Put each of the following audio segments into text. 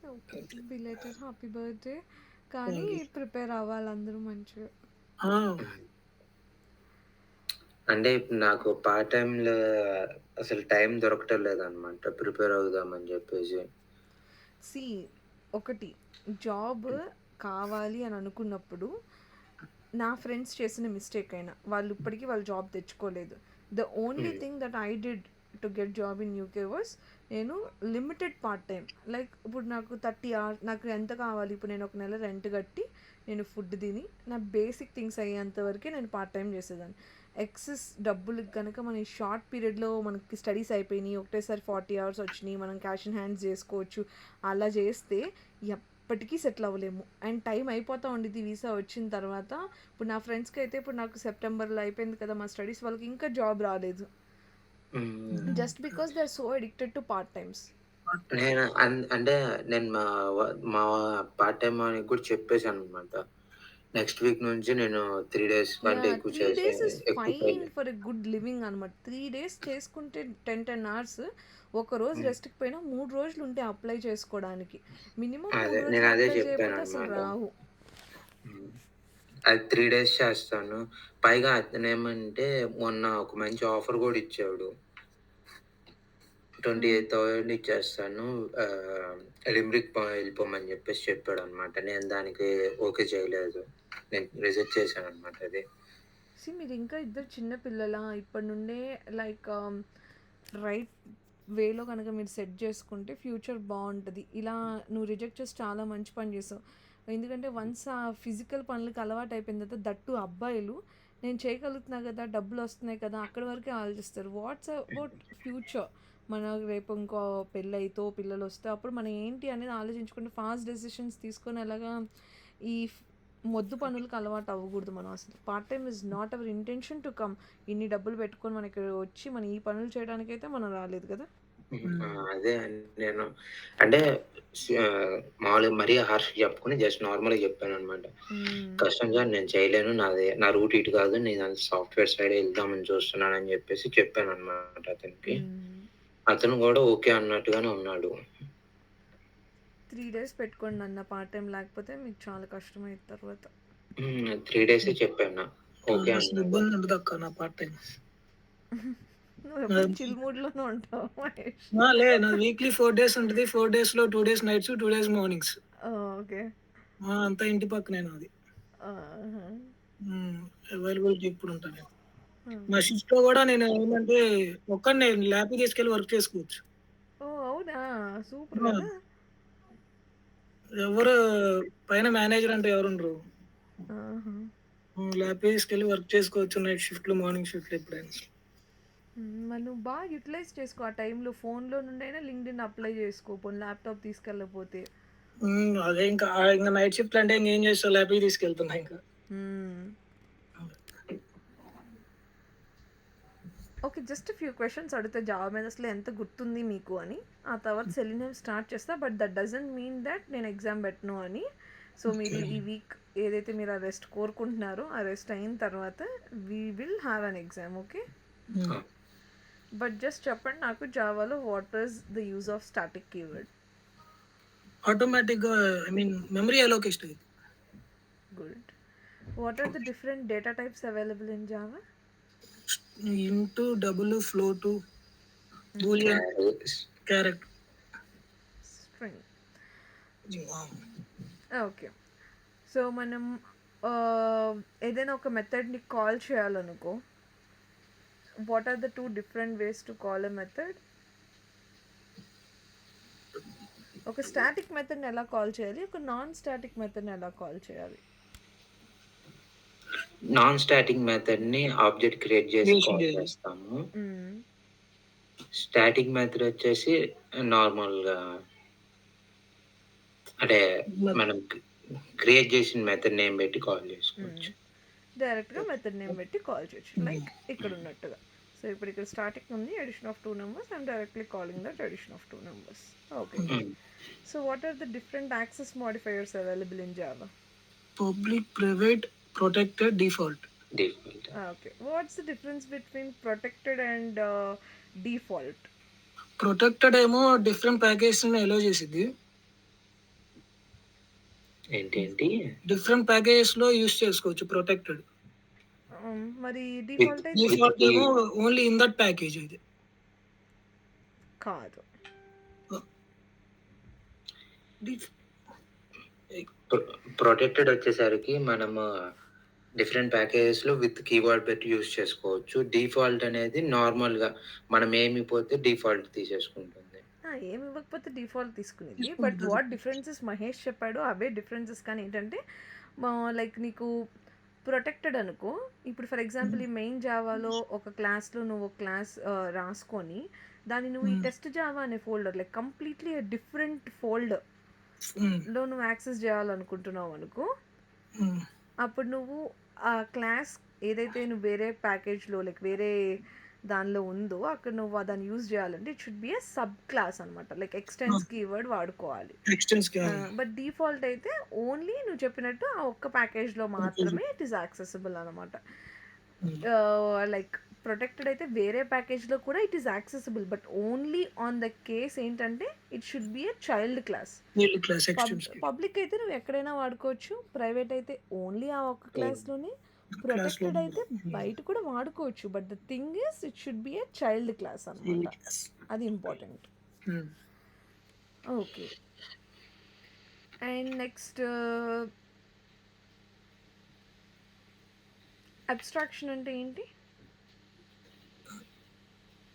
Okay. Belated happy birthday. కానీ thank you. Prepare అవ్వాలి అందరూ మంచిగా. ఆ! అంటే ఇప్పుడు నాకు పార్ట్ టైమ్‌లో అసలు టైం దొరకటం లేదనమాట. ప్రిపేర్ అవుదామని జెప్పేసి. సీ ఒకటి జాబ్ కావాలి అని అనుకున్నప్పుడు నా ఫ్రెండ్స్ చేసిన మిస్టేక్ అయినా వాళ్ళు ఇప్పటికీ వాళ్ళు జాబ్ తెచ్చుకోలేదు. ద ఓన్లీ హ్మ్. Thing that I did to get job in UK was నేను లిమిటెడ్ పార్ట్ టైం లైక్ ఇప్పుడు నాకు 30 అవర్స్ నాకు ఎంత కావాలి ఇప్పుడు నేను ఒక నెల రెంట్ కట్టి నేను ఫుడ్ తిని నా బేసిక్ థింగ్స్ అయ్యేంత వరకే నేను పార్ట్ టైం చేసేదాన్ని. ఎక్సెస్ డబ్బులు కనుక మన షార్ట్ పీరియడ్లో మనకి స్టడీస్ అయిపోయినాయి ఒకటేసారి 40 అవర్స్ వచ్చినాయి మనం క్యాష్ ఇన్ హ్యాండ్స్ చేసుకోవచ్చు అలా చేస్తే ఎప్పటికీ సెటిల్ అవ్వలేము. అండ్ టైం అయిపోతూ ఉండిద్ది వీసా వచ్చిన తర్వాత. ఇప్పుడు నా ఫ్రెండ్స్కి అయితే ఇప్పుడు నాకు సెప్టెంబర్లో అయిపోయింది కదా మా స్టడీస్ వాళ్ళకి ఇంకా జాబ్ రాలేదు. Hmm. Just because they are so addicted to part times. నేను అంటే నేను మా పార్ట్ టైమ్ వానికి కూడా చెప్పేసాననమాట. నెక్స్ట్ వీక్ నుంచి నేను 3 డేస్ యా కంటే ఎక్కువ 3 days ఇస్ ఎక్కువ ఫైన్ చేయలేను. ఫర్ ఎ గుడ్ లివింగ్ అనమాట. 3 days చేసుకుంటే 10 10 అవర్స్ ఒక రోజు హ్మ్. రెస్ట్కి పోయినా 3 రోజులు ఉంటే అప్లై చేసుకోవడానికి. మినిమం అదే 3 రోజులు నేనదే అప్లై చేయకపోతే అసలు చెప్పాననమాట. రావు. హ్మ్. అది 3 డేస్ చేస్తాను. పైగా అతనేమంటే మొన్న ఒక మంచి ఆఫర్ గూడా ఇచ్చాడు. 28,000 ఇచ్చేస్తాను. లిమ్రిక్ ఎళ్ళిపోమని జెప్పేసి చెప్పాడనమాట. నేను దానికి ఓకే చేయలేదు. నేను రిజెక్ట్ చేశాననమాట అది. మీరు ఇంకా ఇద్దరు చిన్న పిల్లలా ఇప్పటి నుండే లైక్ రైట్ వేలో కనుక మీరు సెట్ చేసుకుంటే ఫ్యూచర్ బాగుంటుంది. ఇలా నువ్వు రిజెక్ట్ చేసి చాలా మంచి పని చేసావు. ఎందుకంటే వన్స్ ఆ ఫిజికల్ పనులకి అలవాటు అయిపోయిన తర్వాత దట్టు అబ్బాయిలు నేను చేయగలుగుతున్నా కదా డబ్బులు వస్తున్నాయి కదా అక్కడి వరకే ఆలోచిస్తారు. వాట్స్ అబౌట్ ఫ్యూచర్ మన రేపు ఇంకో పెళ్ళైతో పిల్లలు వస్తే అప్పుడు మనం ఏంటి అనేది ఆలోచించుకుంటే ఫాస్ట్ డెసిషన్స్ తీసుకొని అలాగా ఈ మొద్దు పనులకు అలవాటు అవ్వకూడదు మనం. అసలు part time is not our intention to come. ఇన్ని డబ్బులు పెట్టుకొని మన ఇక్కడ వచ్చి మనం ఈ పనులు చేయడానికైతే మనం రాలేదు కదా. అదే నేను అంటే మామూలుగా మరీ హార్ష్‌గా చెప్పకుండా జస్ట్ నార్మల్‌గా చెప్పాననమాట. మ్మ్. కష్టంగా నేను చేయలేను. నా రూట్ ఇటు కాదు. నేను సాఫ్ట్‌వేర్ సైడే ఎళ్దామని చూస్తున్నానని జెప్పేసి చెప్పాననమాట అతనికి. మ్మ్. అతను గూడా ఓకే అన్నట్టుగానే ఉన్నాడు. 3 days పెట్టుకోండి అన్న పార్ట్ టైం లేకపోతే మీకు చాలా కష్టమైంది తర్వాత. 3 డేసే చెప్పాను. 2 ఓకే డేస్ అన్నాడు. ఇబ్బందుంటదక్క నా పార్ట్ టైమ్. నువ్వు ఎప్పుడు నాది చిల్ మూడ్లోనే ఉంటావు మహేష్. నాది వీక్లీ 4 డేస్ ఉంటది. 4 డేస్‌లో 2 days nights, 2 days mornings. Okay. అంతా ఇంటి పక్కనే నాది. హ్మ్. అవైలబిలిటీ ఎప్పుడుంటా నేను. మా ఓకే. షిఫ్ట్‌లో గూడా నేను ఏమంటే ఒక్కడినే ల్యాబ్‌కి తీసుకెళ్ళి వర్క్ చేసుకోవచ్చు. ఓ అవునా, సూపర్ ఆ! కదా. ఎవరు పైన మేనేజర్ అంటే ఎవరుండరు. ఆహా. ల్యాబ్‌కి తీసుకెళ్ళి వర్క్ చేసుకోవచ్చు. నైట్ షిఫ్ట్‌లు, మార్నింగ్ షిఫ్ట్‌లు ఎప్పుడైనా. మరి నువ్వు బాగా యూటిలైజ్ చేసుకో ఆ టైంలో ఫోన్లో నుండైనా లింక్డ్ఇన్ అప్లై చేసుకో పోనీ ల్యాప్టాప్ తీసుకెళ్ళకపోతే. అదే ఇంక నైట్ షిఫ్ట్‌లు అంటే ఇంకేం చేస్తావు ల్యాబ్‌కి తీసుకెళ్తున్నా ఇంకా. మ్మ్. ఓకే, జస్ట్ ఫ్యూ క్వశ్చన్స్ అడిగితే జావా మీద అసలు ఎంత గుర్తుంది మీకు అని. ఆ తర్వాత సెలీనియం స్టార్ట్ చేస్తా but that doesn't mean that నేను ఎగ్జామ్ పెట్టను అని. సో మీరు ఈ వీక్ ఏదైతే మీరు ఆ రెస్ట్ కోరుకుంటున్నారో ఆ రెస్ట్ అయిన తర్వాత we will have an exam okay. Hmm. Ah! But just చెప్పండి నాకు జావాలో what is the use of static keyword. ఆటోమేటిక్‌గా ఐ మీన్ మెమరీ అలోకేషన్ ఇది. Good. What are the different data types available in Java? Int, double, float, boolean, characters. క్యారెట్. String. Ah! Okay. So మనం ఏదైనా ఒక మెథడ్ని కాల్ చేయాలనుకో what are the two different ways to call a method? ఒక static మెథడ్ని ఎలా call చేయాలి, ఒక నాన్ స్టాటిక్ మెథడ్ని ఎలా కాల్ చేయాలి? నాన్ స్టాటిక్ మెథడ్‌ని ఆబ్జెక్ట్ క్రియేట్ చేసి క్రియేషన్ కాల్ చేయాలి. చేస్తాము. మ్మ్. స్టాటిక్ మెథడ్ వచ్చేసి నార్మల్‌గా అంటే మనం క్రియేట్ చేసిన మెథడ్ నేమ్ పెట్టి కాల్ చేసుకోవచ్చు. డైరెక్ట్గా మెథడ్ నేమ్ పెట్టి కాల్ చేయొచ్చు హ్మ్. లైక్ ఇక్కడ ఉన్నట్టుగా. సో ఇప్పుడు ఇక్కడ స్టార్టింగ్ ఉంది addition of 2 numbers, I'm directly calling that addition of 2 numbers. Okay. Hmm. So what are the different access modifiers available in Java? Public, private, protected, default. Default. Okay, what's the difference between protected and default? Protected ఏమో different ప్యాకేజెస్‌ని allow చేసిద్ది. ఏంటి? Different packages లో use చేసుకోవచ్చు protected. మరి with default అయితే with default కీ ఏమో ఓన్లీ ఇన్ దట్ ప్యాకేజ్ ఇది. కాదు. Def- ప్రొటెక్టెడ్ వచ్చేసరికి మనము డిఫరెంట్ ప్యాకేజెస్లో విత్ కీవర్డ్ పెట్టి యూస్ చేసుకోవచ్చు. డిఫాల్ట్ అనేది నార్మల్గా మనం ఏమి పోతే డిఫాల్ట్ తీసేసుకుంటుంది. ఏమి ఇవ్వకపోతే డిఫాల్ట్ తీసుకునేది. బట్ వాట్ డిఫరెన్సెస్ మహేష్ చెప్పాడో అవే డిఫరెన్సెస్. కానీ ఏంటంటే లైక్ నీకు ప్రొటెక్టెడ్ అనుకో, ఇప్పుడు ఫర్ ఎగ్జాంపుల్ ఈ మెయిన్ జావాలో ఒక క్లాస్లో నువ్వు ఒక క్లాస్ రాసుకొని దాన్ని నువ్వు ఈ టెస్ట్ జావా అనే ఫోల్డర్ లైక్ కంప్లీట్లీ డిఫరెంట్ ఫోల్డర్లో నువ్వు యాక్సెస్ చేయాలనుకుంటున్నావు అనుకో, అప్పుడు నువ్వు ఆ క్లాస్ ఏదైతే నువ్వు వేరే ప్యాకేజ్లో లైక్ వేరే దానిలో ఉందో అక్కడ నువ్వు దాన్ని యూజ్ చేయాలంటే it should be a sub class అనమాట. లైక్ ఎక్స్టెన్స్ కీవర్డ్ వాడుకోవాలి. బట్ డిఫాల్ట్ అయితే ఓన్లీ నువ్వు చెప్పినట్టు ఆ ఒక్క ప్యాకేజ్లో మాత్రమే ఇట్ ఈస్ యాక్సెసిబుల్ అనమాట. లైక్ ప్రొటెక్టెడ్ అయితే వేరే ప్యాకేజ్లో కూడా it is accessible, but only on the case ఏంటంటే it should be a child class. Public అయితే నువ్వు ఎక్కడైనా వాడుకోవచ్చు, ప్రైవేట్ అయితే ఓన్లీ ఆ ఒక్క క్లాస్లోనే, ప్రొటెక్టెడ్ అయితే బయట కూడా వాడుకోవచ్చు. But the thing is it should be a child class అనమాట. అది important. Okay, and next abstraction అంటే ఏంటి?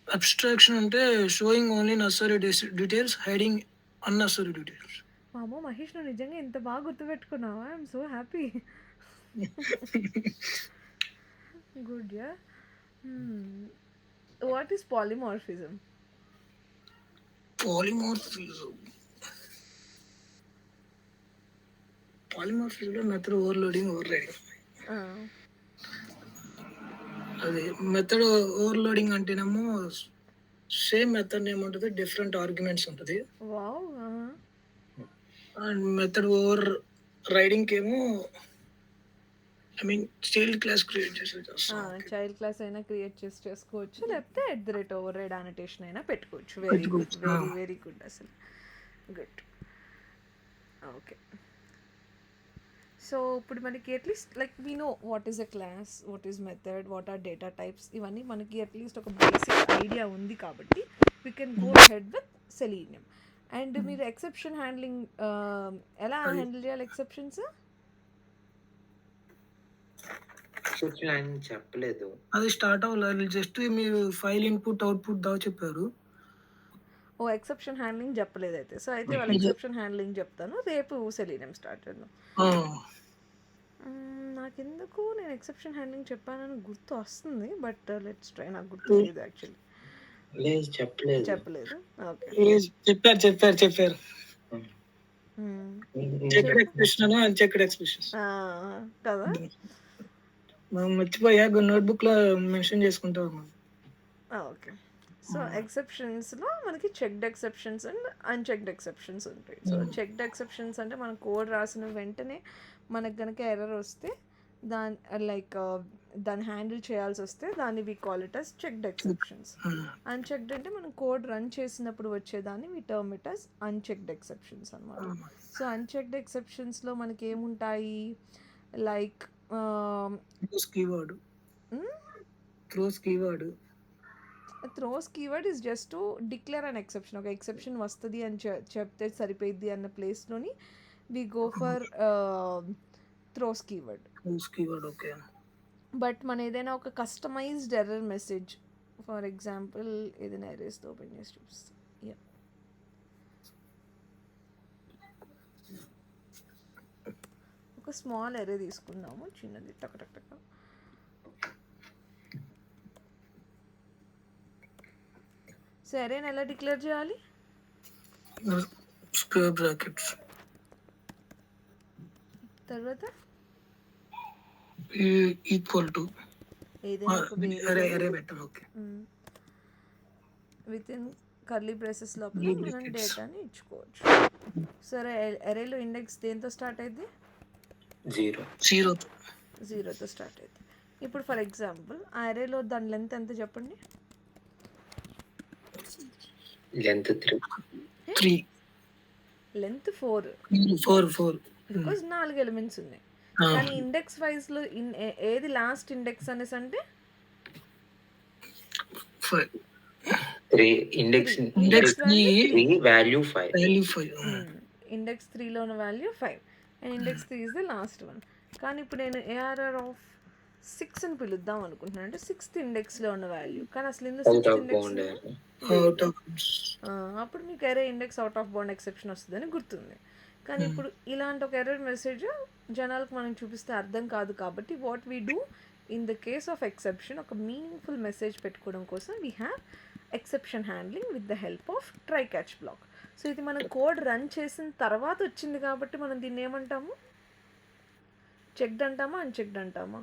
అబ్స్ట్రాక్షన్ అంటే showing only necessary details, hiding unnecessary details. మామో మహేష్, నువ్వు నిజంగా ఎంత బాగా గుర్తుపెట్టుకున్నావా? I'm so happy. Good ya. What is polymorphism? పాలిమార్ఫిజంలో మెథడ్ ఓవర్లోడింగ్, ఓవర్ రైడింగ్. అది మెథడ్ ఓవర్లోడింగ్ అంటేనేమో సేమ్ మెథడ్ నేమ్ ఉంటుంది, డిఫరెంట్ ఆర్గ్యుమెంట్స్ ఉంటుంది. Wow. And method overriding ఏమో I mean child class create child class అయినా create చేసుకోవచ్చు, లేకపోతే override annotation అయినా పెట్టుకోవచ్చు. Very good, very very good. అసలు గుడ్. ఓకే, సో ఇప్పుడు మనకి at least like we know what is a class, what is method, what are data types, ఇవన్నీ మనకి అట్లీస్ట్ ఒక బేసిక్ ఐడియా ఉంది కాబట్టి we can go head with Selenium. And మీరు exception handling ఎలా హ్యాండిల్ చేయాలి? ఎక్సెప్షన్స్ చెప్పలేదు, అది స్టార్ట్ అవ్వాలి. జస్ట్ మీరు ఫైల్ ఇన్పుట్ అవుట్పుట్ దాకా చెప్పారు. ఓ ఎక్సెప్షన్ హ్యాండ్లింగ్ చెప్పలేదు అయితే. సో అయితే వాళ్ళు ఎక్సెప్షన్ హ్యాండ్లింగ్ చెప్తాను, రేపు సెలీనియం స్టార్ట్ చేద్దాం. నాకెందుకు నేను ఎక్సెప్షన్ హ్యాండ్లింగ్ చెప్పానని గుర్తు వస్తుంది, బట్ లెట్స్ ట్రై. నాకు గుర్తు లేదు యాక్చువల్లీ. చెప్పలేదు. ఓకే, చెప్పారు. కదా, మర్చిపోయా, నోట్బుక్ లో మెన్షన్ చేసుకుంటా ఉన్నాను. ఓకే, సో ఎక్సెప్షన్స్లో మనకి checked exceptions and unchecked exceptions ఉంటాయి. సో చెక్డ్ ఎక్సెప్షన్స్ అంటే మనం కోడ్ రాసిన వెంటనే మనకు కనుక ఎర్రర్ వస్తే దాన్ని హ్యాండిల్ చేయాల్సి వస్తే దాన్ని we call it as checked exceptions. Unchecked అంటే మనం కోడ్ రన్ చేసినప్పుడు వచ్చేదాన్ని we term it as unchecked exceptions అనమాట. సో అన్చెక్డ్ ఎక్సెప్షన్స్లో మనకి ఏముంటాయి? Like throws keyword is just to declare an exception. ఒక ఎక్సెప్షన్ వస్తుంది అని చెప్తే సరిపోయిద్ది అన్న ప్లేస్లోని we go for throws keyword. Okay, but మన ఏదైనా ఒక customized error message, for example ఏదైనా ఎర్రర్స్తో ఓపెన్ చేసి చూపిస్తాం. ఒక స్మాల్ ఎర్రర్ తీసుకుందాము, చిన్నది, టక్ టక్ టక్. సో ఎర్రర్ని ఎలా డిక్లేర్ చేయాలి? స్క్వేర్ బ్రాకెట్స్ తర్వాత ఈక్వల్ టు ఏదైనా ఒక విత్ ఇన్ కర్లీ బ్రేసెస్ లోపల మనం డేటాని ఇచ్చుకోవచ్చు. సరే, అరేలో ఇండెక్స్ దేంతో స్టార్ట్ అయింది? జీరోతో స్టార్ట్ అయింది. ఇప్పుడు ఫర్ ఎగ్జాంపుల్ ఆ అరేలో దాని లెంత్ ఎంత చెప్పండి? లెంత్ 4. బికాజ్ 4 ఎలిమెంట్స్ ఉన్నాయి. కానీ ఇండెక్స్ వైజ్లో ఏది లాస్ట్ ఇండెక్స్ అనేసి అంటే 3 index index value 3 value 5. Value 5. Index 3లో ఉన్న value 5 and index 3 is the last one. కానీ ఇప్పుడు నేను ఏఆర్ఆర్ ఆఫ్ 6 అని పిలుద్దాం అనుకుంటున్నాను, అంటే 6th ఇండెక్స్లో ఉన్న వాల్యూ. కానీ అసలు ఇందులో out 6th of bound. Index అప్పుడు మీకు error index out of bound exception వస్తుందని గుర్తుంది. కానీ ఇప్పుడు ఇలాంటి ఒక ఎర్రర్ మెసేజ్ జనాలకు మనం చూపిస్తే అర్థం కాదు. కాబట్టి what we do in the case of exception, ఒక మీనింగ్ఫుల్ మెసేజ్ పెట్టుకోవడం కోసం we have exception handling with the help of try catch block. So ఇది మన కోడ్ రన్ చేసిన తర్వాత వచ్చింది కాబట్టి మనం దీన్ని ఏమంటాము, చెక్డ్ అంటామా అన్చెక్డ్ అంటామా?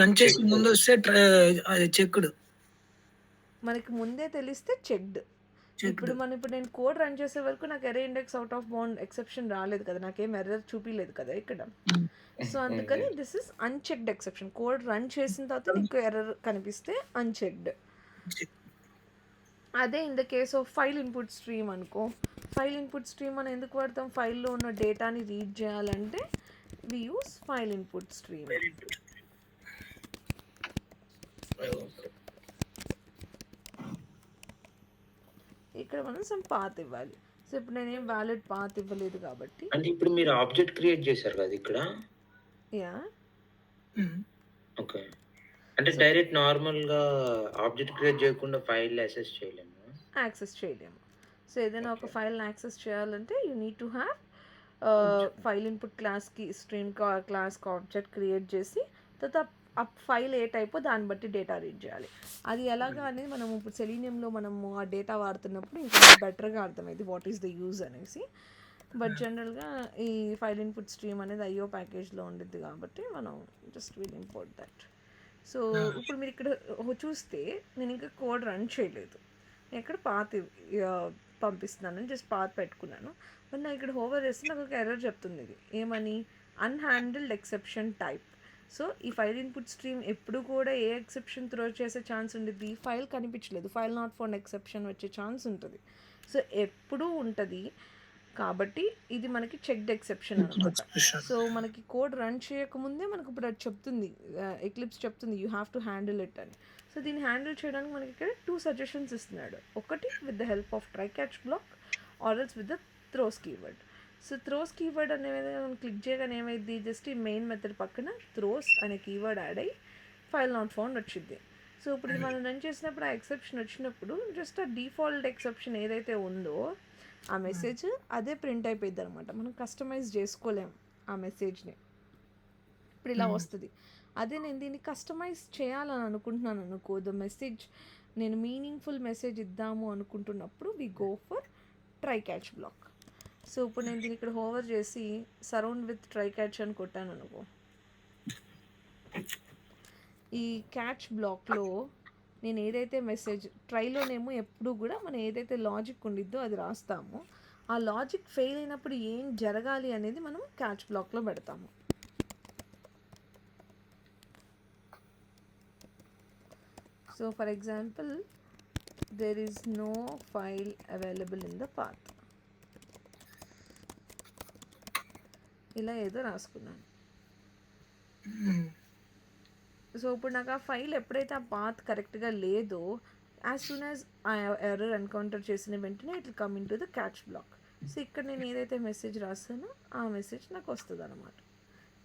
రన్ చేసి ముందు వస్తే అది చెక్డ్, మనకి ముందే తెలిస్తే చెక్డ్. ఇప్పుడు నేను కోడ్ రన్ చేసే వరకు నాకు error index out of bound exception రాలేదు కదా, నాకేం ఎర్రర్ చూపించలేదు కదా ఇక్కడ. సో అందుకని this is unchecked exception. Code run చేసిన తర్వాత నీకు ఎర్రర్ కనిపిస్తే అన్చెక్డ్. అదే in the case of file input stream అనుకో, ఫైల్ ఇన్పుట్ స్ట్రీమ్ మనం ఎందుకు వాడతాం, ఫైల్లో ఉన్న డేటాని రీడ్ చేయాలంటే వి యూస్ ఫైల్ ఇన్పుట్ స్ట్రీమ్. ఇక్కడ మనం సమ్ పాత్ ఇవ్వాలి. సో ఇప్పుడు నేనేం వ్యాలిడ్ పాత్ ఇవ్వలేదు కాబట్టి. అంటే ఇప్పుడు మీరు ఆబ్జెక్ట్ క్రియేట్ చేశారు కదా ఇక్కడ. Yeah okay. అంటే డైరెక్ట్ నార్మల్గా ఆబ్జెక్ట్ క్రియేట్ చేయకుండా ఫైల్ యాక్సెస్ చేయలేము. సో ఏదైనా ఒక ఫైల్ని యాక్సెస్ చేయాలంటే you need to have file input క్లాస్కి స్ట్రీమ్ క్లాస్కి ఆబ్జెక్ట్ క్రియేట్ చేసి తర్వాత ఆ ఫైల్ ఏ టైపో దాన్ని బట్టి డేటా రీడ్ చేయాలి. అది ఎలాగా అనేది మనం ఇప్పుడు సెలీనియంలో మనము ఆ డేటా వాడుతున్నప్పుడు ఇంకా బెటర్గా అర్థమైంది వాట్ ఈస్ ద యూజ్ అనేసి. బట్ జనరల్గా ఈ ఫైల్ ఇన్పుట్ స్ట్రీమ్ అనేది ఐఓ ప్యాకేజ్లో ఉండిద్ది కాబట్టి మనం just will import that. So ఇప్పుడు మీరు ఇక్కడ చూస్తే నేను ఇంకా కోడ్ రన్ చేయలేదు, నేను ఇక్కడ పాత్ పంపిస్తున్నాను, జస్ట్ పాత్ పెట్టుకున్నాను. మరి నాకు ఇక్కడ హోవర్ చేస్తే నాకు ఒక ఎర్రర్ చెప్తుంది, ఇది ఏమని, అన్హ్యాండిల్డ్ ఎక్సెప్షన్ టైప్. సో ఈ ఫైల్ ఇన్పుట్ స్ట్రీమ్ ఎప్పుడు కూడా ఏ ఎక్సెప్షన్ త్రో చేసే ఛాన్స్ ఉంటుంది, ఫైల్ కనిపించలేదు, ఫైల్ నాట్ ఫౌండ్ ఎక్సెప్షన్ వచ్చే ఛాన్స్ ఉంటుంది. సో ఎప్పుడూ ఉంటుంది కాబట్టి ఇది మనకి చెక్డ్ ఎక్సెప్షన్ అనమాట. సో మనకి కోడ్ రన్ చేయకముందే మనకు ఇప్పుడు అది చెప్తుంది, ఎక్లిప్స్ చెప్తుంది you have to handle it అని. సో దీన్ని హ్యాండిల్ చేయడానికి మనకి ఇక్కడ 2 సజెషన్స్ ఇస్తున్నాడు. ఒకటి with the help of try catch black or else with the throws keyword. So throws keyword అనేది మనం క్లిక్ చేయగానే ఏమైంది, జస్ట్ ఈ మెయిన్ మెథడ్ పక్కన థ్రోస్ అనే కీవర్డ్ యాడ్ అయ్యి ఫైల్ నాట్ ఫౌండ్ వచ్చింది. సో ఇప్పుడు ఇది మనం రన్ చేసినప్పుడు ఆ ఎక్సెప్షన్ వచ్చినప్పుడు జస్ట్ ఆ డిఫాల్ట్ ఎక్సెప్షన్ ఏదైతే ఉందో ఆ మెసేజ్ అదే ప్రింట్ అయిపోయింది అనమాట. మనం కస్టమైజ్ చేసుకోలేం ఆ మెసేజ్ని. ఇప్పుడు ఇలా వస్తుంది. అదే నేను దీన్ని కస్టమైజ్ చేయాలని అనుకుంటున్నాను అనుకో, ద మెసేజ్ నేను మీనింగ్ఫుల్ మెసేజ్ ఇద్దాము అనుకుంటున్నప్పుడు we go for try catch block. So ఇప్పుడు నేను దీన్ని ఇక్కడ హోవర్ చేసి సరౌండ్ విత్ ట్రై క్యాచ్ అని కొట్టాను అనుకో, ఈ క్యాచ్ బ్లాక్లో నేను ఏదైతే మెసేజ్ ట్రైలోనేమో ఎప్పుడు కూడా మనం ఏదైతే లాజిక్ ఉండిద్దో అది రాస్తామో, ఆ లాజిక్ ఫెయిల్ అయినప్పుడు ఏం జరగాలి అనేది మనం క్యాచ్ బ్లాక్లో పెడతాము. So for example there is no file available in the path, ఇలా ఏదో రాసుకున్నాను. సో ఇప్పుడు నాకు ఆ ఫైల్ ఎప్పుడైతే ఆ పాత్ కరెక్ట్గా లేదో, యాజ్ సూన్ యాజ్ ఆ ఎర్రర్ ఎన్కౌంటర్ చేసిన వెంటనే it will come in to the catch block. So ఇక్కడ నేను ఏదైతే మెసేజ్ రాస్తానో ఆ మెసేజ్ నాకు వస్తుంది అనమాట.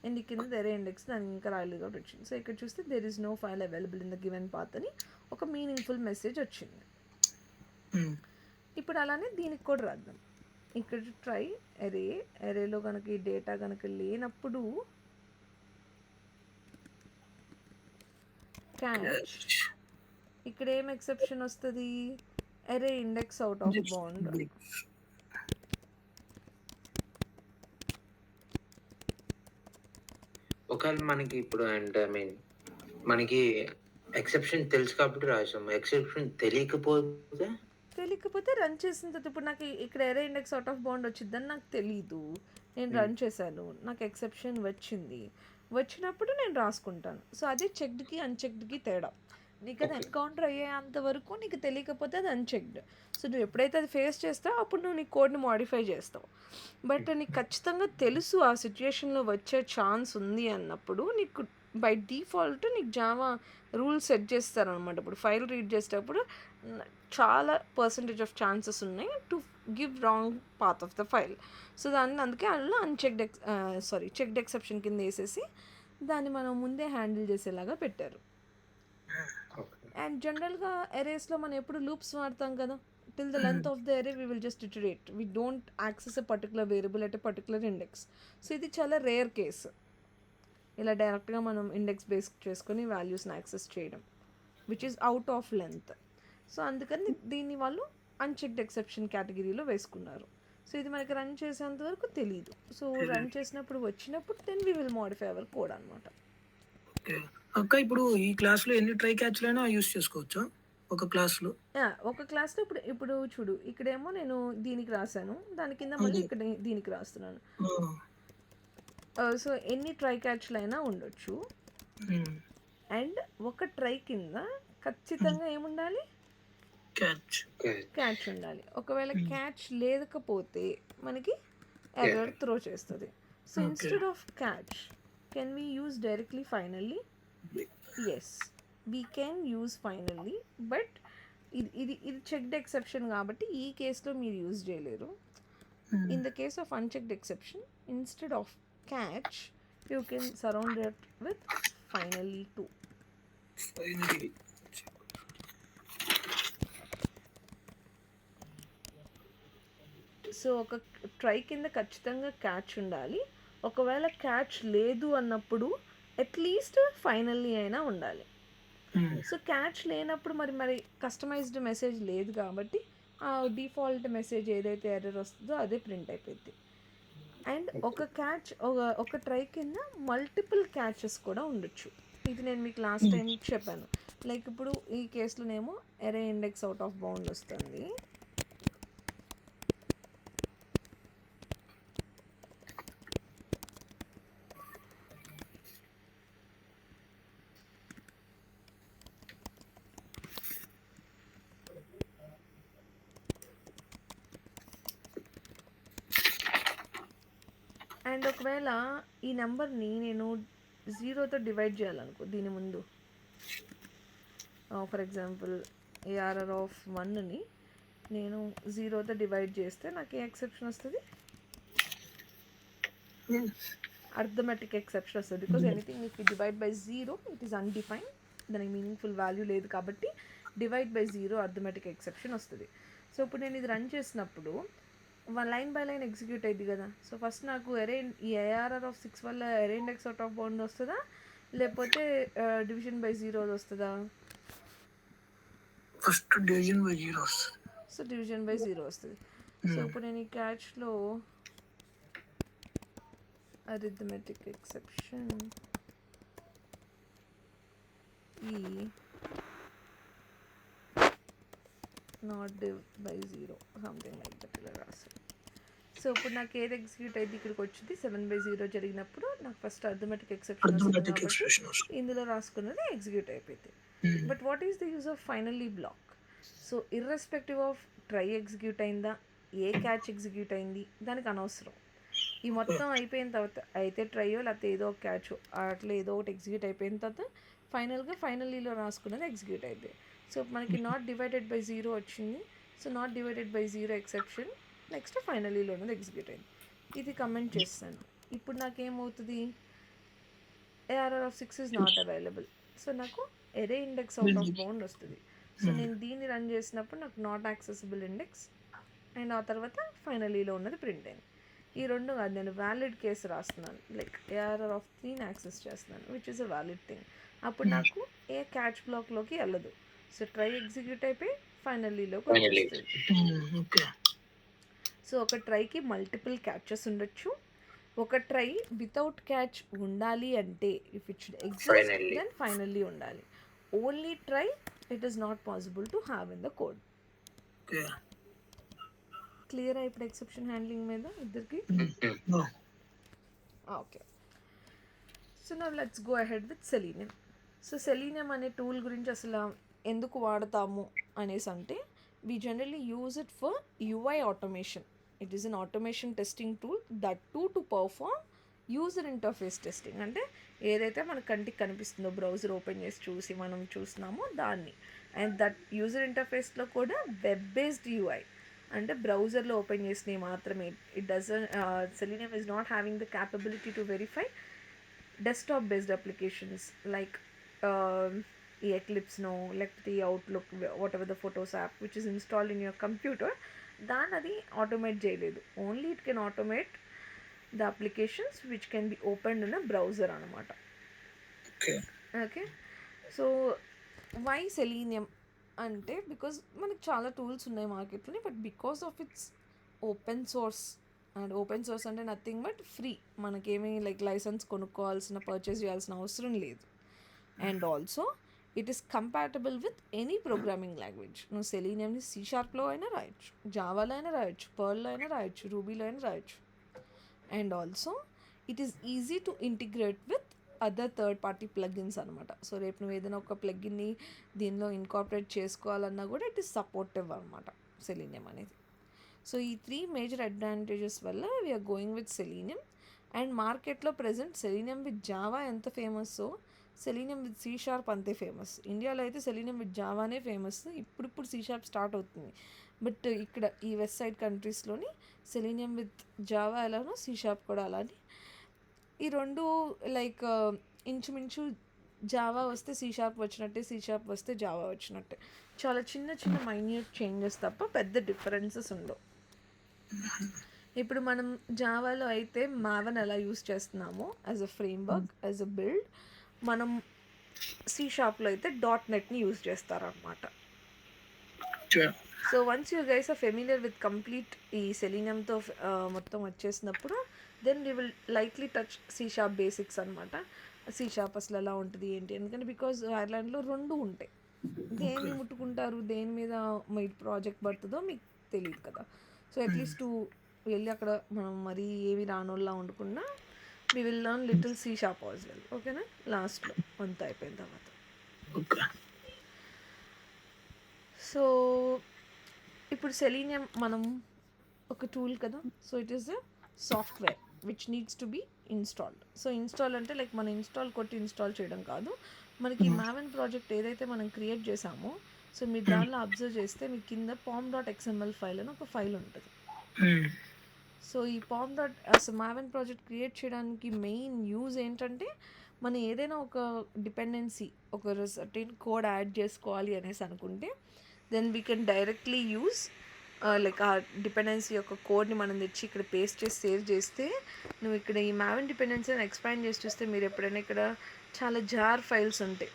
అండ్ కింద దెరే ఇండెక్స్ దానికి ఇంకా రాయలేదు కాబట్టి వచ్చింది. సో ఇక్కడ చూస్తే there is no file available in the given path అని ఒక మీనింగ్ఫుల్ మెసేజ్ వచ్చింది. ఇప్పుడు అలానే దీనికి కూడా రాద్దాం. ఇక్కడ ట్రై ఎరేలో కనుక ఈ డేటా కనుక లేనప్పుడు క్యాచ్, ఇక్కడ ఏం ఎక్సెప్షన్ వస్తుంది, ఎరే ఇండెక్స్ అవుట్ ఆఫ్ బౌండ్. ఒకవేళ మనకి ఇప్పుడు అంటే ఐ మీన్ మనకి ఎక్సెప్షన్ తెలుసు కాబట్టి రాసాము, ఎక్సెప్షన్ తెలియకపోతే రన్ చేసిన తర్వాత ఇప్పుడు నాకు ఇక్కడ ఎరే ఇండెక్స్ అవుట్ ఆఫ్ బౌండ్ వచ్చిందని నాకు తెలీదు, నేను రన్ చేశాను, నాకు ఎక్సెప్షన్ వచ్చినప్పుడు నేను రాసుకుంటాను. సో అదే చెక్డ్కి అన్చెక్డ్కి తేడా. నీకు అది ఎన్కౌంటర్ అయ్యేంత వరకు నీకు తెలియకపోతే అది అన్చెక్డ్. సో నువ్వు ఎప్పుడైతే అది ఫేస్ చేస్తావో అప్పుడు నువ్వు నీ కోడ్ని మాడిఫై చేస్తావు. బట్ నీకు ఖచ్చితంగా తెలుసు ఆ సిచ్యుయేషన్లో వచ్చే ఛాన్స్ ఉంది అన్నప్పుడు నీకు బై డిఫాల్ట్ నీకు జావా రూల్స్ సెట్ చేస్తారనమాట. ఇప్పుడు ఫైల్ రీడ్ చేసేటప్పుడు చాలా పర్సంటేజ్ ఆఫ్ ఛాన్సెస్ ఉన్నాయి to give wrong path of the file. So దాన్ని అందుకే అందులో చెక్డ్ ఎక్సెప్షన్ కింద వేసేసి దాన్ని మనం ముందే హ్యాండిల్ చేసేలాగా పెట్టారు. అండ్ జనరల్గా ఎరేస్లో మనం ఎప్పుడు లూప్స్ వాడతాం కదా. Till the length of the array we will just iterate, we don't access a particular variable at a particular index. So ఇది చాలా రేర్ కేసు, ఇలా డైరెక్ట్గా మనం ఇండెక్స్ బేస్ చేసుకొని వాల్యూస్ని యాక్సెస్ చేయడం which is out of length. So అందుకని దీన్ని వాళ్ళు అన్చెక్డ్ ఎక్సెప్షన్ కేటగిరీలో వేసుకున్నారు. సో ఇది మనకి రన్ చేసేంత వరకు తెలియదు. సో రన్ చేసినప్పుడు వచ్చినప్పుడు then we will modify our code అనమాట. ఓకే అక్క, ఇప్పుడు ఈ క్లాస్లో ఎన్ని ట్రై క్యాచ్లైనా యూస్ చేసుకోవచ్చా ఒక క్లాస్లో? ఒక క్లాస్లో ఇప్పుడు చూడు, ఇక్కడేమో నేను దీనికి రాశాను, దాని కింద మళ్ళీ ఇక్కడ దీనికి రాస్తున్నాను. సో ఎన్ని ట్రై క్యాచ్లు అయినా ఉండొచ్చు. అండ్ ఒక ట్రై కింద ఖచ్చితంగా ఏముండాలి, క్యాచ్ ఉండాలి. ఒకవేళ క్యాచ్ లేకపోతే మనకి ఎర్రర్ త్రో చేస్తుంది. So instead of catch can we use directly finally? Yes, we can use finally. But ఇది చెక్డ్ ఎక్సెప్షన్ కాబట్టి ఈ కేసులో మీరు యూజ్ చేయలేరు. In the case of unchecked exception, instead of catch you can surround it with finally too. So ఒక try కింద ఖచ్చితంగా catch ఉండాలి. ఒకవేళ క్యాచ్ లేదు అన్నప్పుడు అట్లీస్ట్ ఫైనల్లీ అయినా ఉండాలి. సో క్యాచ్ లేనప్పుడు మరి కస్టమైజ్డ్ మెసేజ్ లేదు కాబట్టి ఆ డిఫాల్ట్ మెసేజ్ ఏదైతే ఎర్రర్ వస్తుందో అదే ప్రింట్ అయిపోద్ది. అండ్ ఒక ట్రై కింద మల్టిపుల్ క్యాచెస్ కూడా ఉండొచ్చు. ఇది నేను మీకు లాస్ట్ టైం చెప్పాను. లైక్ ఇప్పుడు ఈ కేసులోనేమో ఎరే ఇండెక్స్ అవుట్ ఆఫ్ బౌండ్ వస్తుంది. అండ్ ఒకవేళ ఈ నెంబర్ని నేను 0తో డివైడ్ చేయాలనుకో, దీని ముందు ఫర్ ఎగ్జాంపుల్ ARR ఆఫ్ 1ని నేను 0తో డివైడ్ చేస్తే నాకు ఏ ఎక్సెప్షన్ వస్తుంది? అర్థమెటిక్ ఎక్సెప్షన్ వస్తుంది. Because anything if you divide by 0 it is undefined, దానికి మీనింగ్ఫుల్ వాల్యూ లేదు కాబట్టి డివైడ్ బై 0 అర్థమెటిక్ ఎక్సెప్షన్ వస్తుంది. సో ఇప్పుడు నేను ఇది రన్ చేసినప్పుడు లైన్ బై లైన్ ఎగ్జిక్యూట్ అయింది కదా. సో ఫస్ట్ నాకు ఈ ARR ఆఫ్ 6 వల్ల ఎరే ఇండెక్స్ అవుట్ ఆఫ్ బౌండ్ వస్తుందా, లేకపోతే డివిజన్ బై 0 వస్తుందా? ఫస్ట్ డివిజన్ బై 0 వస్తుంది. సో డివిజన్ బై 0 వస్తుంది. సో ఇప్పుడు నేను ఈ క్యాచ్లో అరిథమెటిక్ ఎక్సెప్షన్ ఈ not div by 0 something like that ఇలా రాస్తాను. సో ఇప్పుడు నాకు ఏది ఎగ్జిక్యూట్ అయింది, ఇక్కడికి వచ్చింది 7/0 జరిగినప్పుడు నాకు ఫస్ట్ అర్థమెటిక్ ఎక్సెప్షన్ వస్తుంది. ఇందులో రాసుకున్నది ఎగ్జిక్యూట్ అయిపోయింది. But what is the use of finally block? So irrespective of try execute అయిందా, ఏ క్యాచ్ ఎగ్జిక్యూట్ అయింది, దానికి అనవసరం. ఈ మొత్తం అయిపోయిన తర్వాత అయితే ట్రైయో లేకపోతే ఏదో ఒక క్యాచ్ అట్లా ఏదో ఒకటి ఎగ్జిక్యూట్ అయిపోయిన తర్వాత ఫైనల్లీలో రాసుకున్నది ఎగ్జిక్యూట్ అయింది. సో మనకి నాట్ డివైడెడ్ బై 0 వచ్చింది. So not divided by 0 exception, next ఫైనలీలో ఉన్నది ఎగ్జిక్యూట్ అయింది. ఇది కమెంట్ చేస్తాను. ఇప్పుడు నాకేమవుతుంది, ARR of 6 is not available. So నాకు array index out of bound వస్తుంది. సో నేను దీన్ని రన్ చేసినప్పుడు నాకు నాట్ యాక్సెసిబుల్ ఇండెక్స్ అండ్ ఆ తర్వాత ఫైనలీలో ఉన్నది ప్రింట్ అయింది. ఈ రెండు కాదు, నేను వ్యాలిడ్ కేసు రాస్తున్నాను. లైక్ ARR ఆఫ్ 3ని యాక్సెస్ చేస్తున్నాను which is a valid thing. అప్పుడు నాకు ఏ క్యాచ్ బ్లాక్లోకి వెళ్ళదు. సో ట్రై ఎగ్జిక్యూట్ అయిపోయి ఫైనల్లీలోకి వచ్చేస్తుంది. సో ఒక ట్రైకి మల్టిపుల్ క్యాచెస్ ఉండొచ్చు. ఒక ట్రై వితౌట్ క్యాచ్ ఉండాలి అంటే if it should exist then finally ఉండాలి. Only try it is not possible to have in the code. Clear ఇప్పుడు ఎక్సెప్షన్ హ్యాండ్లింగ్ మీద ఇద్దరికి? Okay, so now let's go ahead with Selenium. So Selenium అనే tool గురించి అసలు ఎందుకు వాడతాము అనేసి అంటే we generally use it for UI automation. It is an automation testing tool that too to perform user interface testing. అంటే ఏదైతే మన కంటికి కనిపిస్తుందో బ్రౌజర్ ఓపెన్ చేసి చూసి మనం చూస్తున్నామో దాన్ని, అండ్ దట్ యూజర్ ఇంటర్ఫేస్లో కూడా వెబ్ బేస్డ్ యూఐ అంటే బ్రౌజర్లో ఓపెన్ చేసినవి మాత్రమే. It doesn't Selenium is not having the capability to verify desktop based applications like ఈ ఎక్లిప్స్నో లేకపోతే ఈ Outlook whatever the photos app which is installed in your computer, దాన్ని అది ఆటోమేట్ చేయలేదు. Only it can automate the applications which can be opened in a browser అనమాట. Okay, so why Selenium అంటే because మనకి చాలా tools ఉన్నాయి మార్కెట్లోని, but because of its open source, and open source అంటే నథింగ్ బట్ ఫ్రీ, మనకేమీ like license కొనుక్కోవాల్సిన purchase చేయాల్సిన అవసరం లేదు. And also it is compatible with any programming language. నువ్వు సెలీనియంని C#లో అయినా రాయొచ్చు, జావాలో అయినా రాయొచ్చు, పర్ల్లో అయినా రాయొచ్చు, రూబీలో అయినా రాయొచ్చు. And also it is easy to integrate with other third party plugins అనమాట. సో రేపు నువ్వు ఏదైనా ఒక ప్లగిన్ని దీనిలో ఇన్కార్పొరేట్ చేసుకోవాలన్నా కూడా ఇట్ ఈస్ సపోర్టివ్ అనమాట సెలీనియం అనేది. సో ఈ 3 మేజర్ అడ్వాంటేజెస్ వల్ల we are going with Selenium. And మార్కెట్లో ప్రజెంట్ సెలీనియం విత్ జావా ఎంత ఫేమస్సో సెలీనియం విత్ C# అంతే ఫేమస్. ఇండియాలో అయితే సెలీనియం విత్ జావానే ఫేమస్, ఇప్పుడు C# స్టార్ట్ అవుతుంది. బట్ ఇక్కడ ఈ west side కంట్రీస్లోని selenium with Java ఎలానో C# కూడా అలానే. ఈ రెండు లైక్ ఇంచుమించు జావా వస్తే C# వచ్చినట్టే, C# వస్తే జావా వచ్చినట్టే. చాలా చిన్న చిన్న మైన్యూట్ చేంజెస్ తప్ప పెద్ద డిఫరెన్సెస్ ఉండవు. ఇప్పుడు మనం జావాలో అయితే మావెన్ ఎలా యూస్ చేస్తున్నామో as a framework, as a build, మనం C#లో అయితే .NETని యూజ్ చేస్తారనమాట. So once you guys are familiar with complete ఈ సెలీనియంతో మొత్తం వచ్చేసినప్పుడు then you will likely touch C# basics అనమాట. C# అసలు ఎలా ఉంటుంది ఏంటి, ఎందుకంటే బికాజ్ ఐర్లాండ్లో 2 ఉంటాయి. దేన్ని ముట్టుకుంటారు, దేని మీద మీ ప్రాజెక్ట్ పడుతుందో మీకు తెలియదు కదా. సో అట్లీస్ట్ వెళ్ళి అక్కడ మనం మరీ ఏమి రానోళ్ళ ఉండకుండా we will learn little C# as well. ఓకేనా, లాస్ట్లో అంతా అయిపోయిన తర్వాత. సో ఇప్పుడు సెలీనియం మనం ఒక టూల్ కదా, so it is a software which needs to be installed. So install అంటే లైక్ మనం ఇన్స్టాల్ కొట్టి ఇన్స్టాల్ చేయడం కాదు. మనకి మావెన్ ప్రాజెక్ట్ ఏదైతే మనం క్రియేట్ చేసామో, సో మీరు దానిలో అబ్జర్వ్ చేస్తే మీ కింద pom.xml ఫైల్ అని ఒక ఫైల్ ఉంటుంది. సో ఈ మావెన్ ప్రాజెక్ట్ క్రియేట్ చేయడానికి మెయిన్ యూజ్ ఏంటంటే, మనం ఏదైనా ఒక డిపెండెన్సీ ఒక సర్టెన్ కోడ్ యాడ్ చేసుకోవాలి అనేసి అనుకుంటే then we can directly use like ఆ డిపెండెన్సీ యొక్క కోడ్ని మనం తెచ్చి ఇక్కడ పేస్ట్ చేసి సేవ్ చేస్తే, నువ్వు ఇక్కడ ఈ మావెన్ డిపెండెన్సీని ఎక్స్పాండ్ చేసి చూస్తే మీరు ఎప్పుడైనా ఇక్కడ చాలా జార్ ఫైల్స్ ఉంటాయి.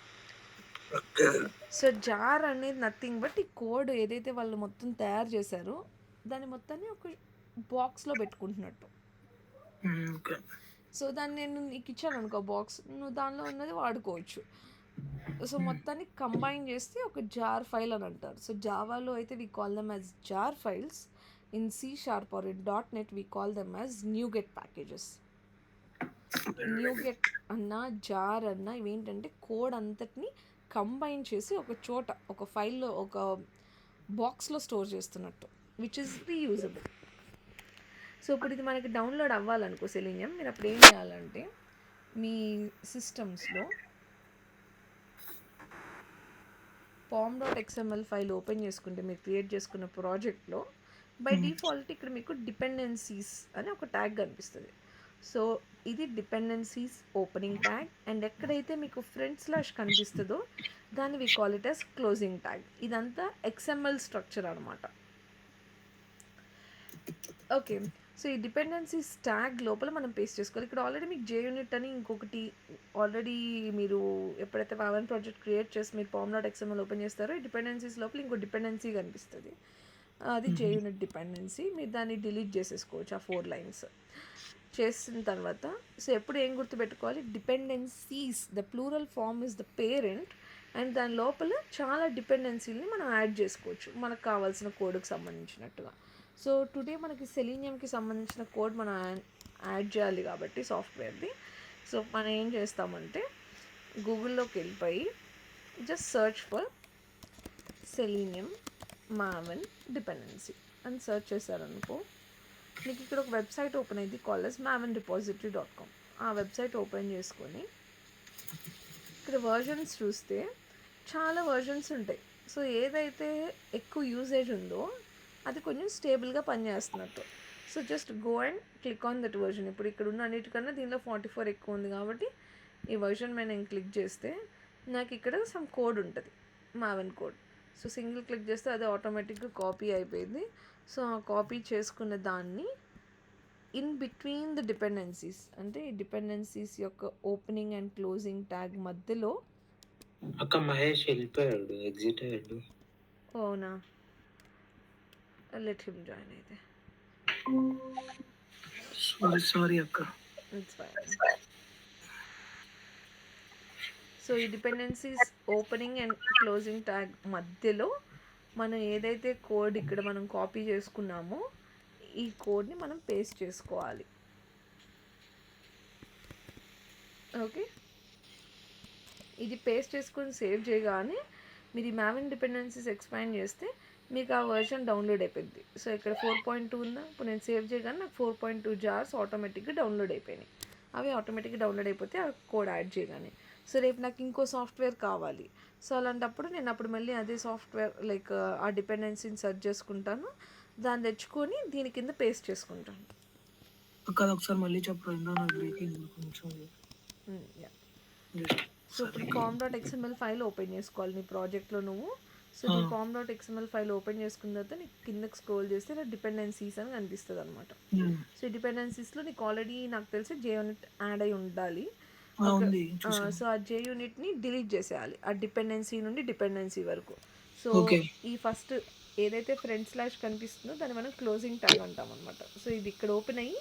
సో జార్ అనేది నథింగ్ బట్ ఈ కోడ్ ఏదైతే వాళ్ళు మొత్తం తయారు చేశారో దాన్ని మొత్తాన్ని ఒక బాక్స్లో పెట్టుకుంటున్నట్టు. సో దాన్ని నేను నీకు ఇచ్చాను అనుకో బాక్స్, నువ్వు దానిలో ఉన్నది వాడుకోవచ్చు. సో మొత్తాన్ని కంబైన్ చేస్తే ఒక జార్ ఫైల్ అని అంటారు. సో జావాలో అయితే we call them as jar files, in C# or in .NET we call them as NuGet packages. NuGet అన్నా జార్ అన్నా ఇవేంటంటే కోడ్ అంతటిని కంబైన్ చేసి ఒక చోట ఒక ఫైల్లో ఒక బాక్స్లో స్టోర్ చేస్తున్నట్టు, విచ్ ఇస్ రీయూజబుల్. సో ఇప్పుడు ఇది మనకి డౌన్లోడ్ అవ్వాలనుకో సెలీనియం, మీరు అప్పుడు ఏం చేయాలంటే మీ సిస్టమ్స్లో pom.xml ఫైల్ ఓపెన్ చేసుకుంటే మీరు క్రియేట్ చేసుకున్న ప్రాజెక్ట్లో బై డిఫాల్ట్ ఇక్కడ మీకు డిపెండెన్సీస్ అని ఒక ట్యాగ్ కనిపిస్తుంది. సో ఇది డిపెండెన్సీస్ ఓపెనింగ్ ట్యాగ్, అండ్ ఎక్కడైతే మీకు // కనిపిస్తుందో దాన్ని we call it as closing tag. ఇదంతా XML స్ట్రక్చర్ అనమాట. ఓకే, సో ఈ డిపెండెన్సీస్ ట్యాగ్ లోపల మనం పేస్ట్ చేసుకోవాలి. ఇక్కడ ఆల్రెడీ మీకు JUnit అని ఇంకొకటి ఆల్రెడీ మీరు ఎప్పుడైతే మావెన్ ప్రాజెక్ట్ క్రియేట్ చేసి మీరు pom.xml ఓపెన్ చేస్తారో ఈ డిపెండెన్సీస్ లోపల ఇంకో డిపెండెన్సీ కనిపిస్తుంది, అది JUnit డిపెండెన్సీ. మీరు దాన్ని డిలీట్ చేసేసుకోవచ్చు ఆ 4 లైన్స్ చేసిన తర్వాత. సో ఎప్పుడు ఏం గుర్తుపెట్టుకోవాలి, dependencies the plural form is the parent, and దాని లోపల చాలా డిపెండెన్సీలని మనం యాడ్ చేసుకోవచ్చు మనకు కావాల్సిన కోడ్కి సంబంధించినట్టుగా. సో టుడే మనకి సెలీనియంకి సంబంధించిన కోడ్ మనం యాడ్ చేయాలి కాబట్టి సాఫ్ట్వేర్ది. సో మనం ఏం చేస్తామంటే గూగుల్లోకి వెళ్ళిపోయి just search for selenium Maven dependency అని సర్చ్ చేశారనుకో, మీకు ఇక్కడ ఒక వెబ్సైట్ ఓపెన్ అయింది, కాల్ as mavenrepository.com. ఆ వెబ్సైట్ ఓపెన్ చేసుకొని ఇక్కడ వర్జన్స్ చూస్తే చాలా వర్జన్స్ ఉంటాయి. సో ఏదైతే ఎక్కువ యూసేజ్ ఉందో అది కొంచెం స్టేబుల్గా పనిచేస్తున్నట్టు. So just go and click on that version. ఇప్పుడు ఇక్కడ ఉన్న అన్నిటికన్నా దీనిలో 44 ఎక్కువ ఉంది కాబట్టి ఈ వర్జన్ మీద నేను క్లిక్ చేస్తే నాకు ఇక్కడ సమ్ కోడ్ ఉంటుంది, Maven code. So single click చేస్తే అది ఆటోమేటిక్గా కాపీ అయిపోయింది. సో ఆ కాపీ చేసుకున్న దాన్ని ఇన్ బిట్వీన్ ద డిపెండెన్సీస్, అంటే ఈ డిపెండెన్సీస్ యొక్క ఓపెనింగ్ అండ్ క్లోజింగ్ ట్యాగ్ మధ్యలో. అక్క మహేష్ వెళ్ళిపోయాడు, ఎగ్జిట్ అయ్యాడు. అవునా, లెట్ హిమ్ జాయిన్ అయితే. సారీ అక్క. It's fine. సో ఈ dependencies opening and closing tag మధ్యలో మనం ఏదైతే కోడ్ ఇక్కడ మనం కాపీ చేసుకున్నామో ఈ కోడ్ని మనం పేస్ట్ చేసుకోవాలి. ఓకే, ఇది పేస్ట్ చేసుకొని సేవ్ చేయగానే మీరు ఈ మావెన్ డిపెండెన్సీస్ ఎక్స్పాండ్ చేస్తే మీకు ఆ వర్షన్ డౌన్లోడ్ అయిపోయింది. సో ఇక్కడ 4.2 ఉందా, ఇప్పుడు నేను సేవ్ చేయగానే నాకు 4.2 జార్స్ ఆటోమేటిక్గా డౌన్లోడ్ అయిపోయినాయి. అవి ఆటోమేటిక్గా డౌన్లోడ్ అయిపోతే ఆ కోడ్ యాడ్ చేయగానే. సో రేపు నాకు ఇంకో సాఫ్ట్వేర్ కావాలి. సో అలాంటప్పుడు నేను అప్పుడు మళ్ళీ అదే సాఫ్ట్వేర్ లైక్ ఆ డిపెండెన్సీని సెర్చ్ చేసుకుంటాను, దాన్ని తెచ్చుకొని దీని కింద పేస్ట్ చేసుకుంటాను. అక్క ఒకసారి మళ్ళీ చెప్పండి, నాకు బ్రేకింగ్ కొంచెం. సో ఇప్పుడు com.xml ఫైల్ ఓపెన్ చేసుకోవాలి నీ ప్రాజెక్ట్లో నువ్వు. సో నీ com.xml ఫైల్ ఓపెన్ చేసుకున్న తర్వాత నీకు కిందకి స్క్రోల్ చేస్తే నా డిపెండెన్సీస్ అని కనిపిస్తుంది అనమాట. సో ఈ డిపెండెన్సీస్లో నీకు ఆల్రెడీ నాకు తెలిసి JUnit యాడ్ అయి ఉండాలి. సో ఆ JUnitని డిలీట్ చేసేయాలి ఆ డిపెండెన్సీ నుండి డిపెండెన్సీ వరకు. సో ఈ ఫస్ట్ ఏదైతే ఫ్రంట్ స్లాష్ కనిపిస్తుందో దాన్ని మనం క్లోజింగ్ ట్యాగ్ అంటాం అనమాట. సో ఇది ఇక్కడ ఓపెన్ అయ్యి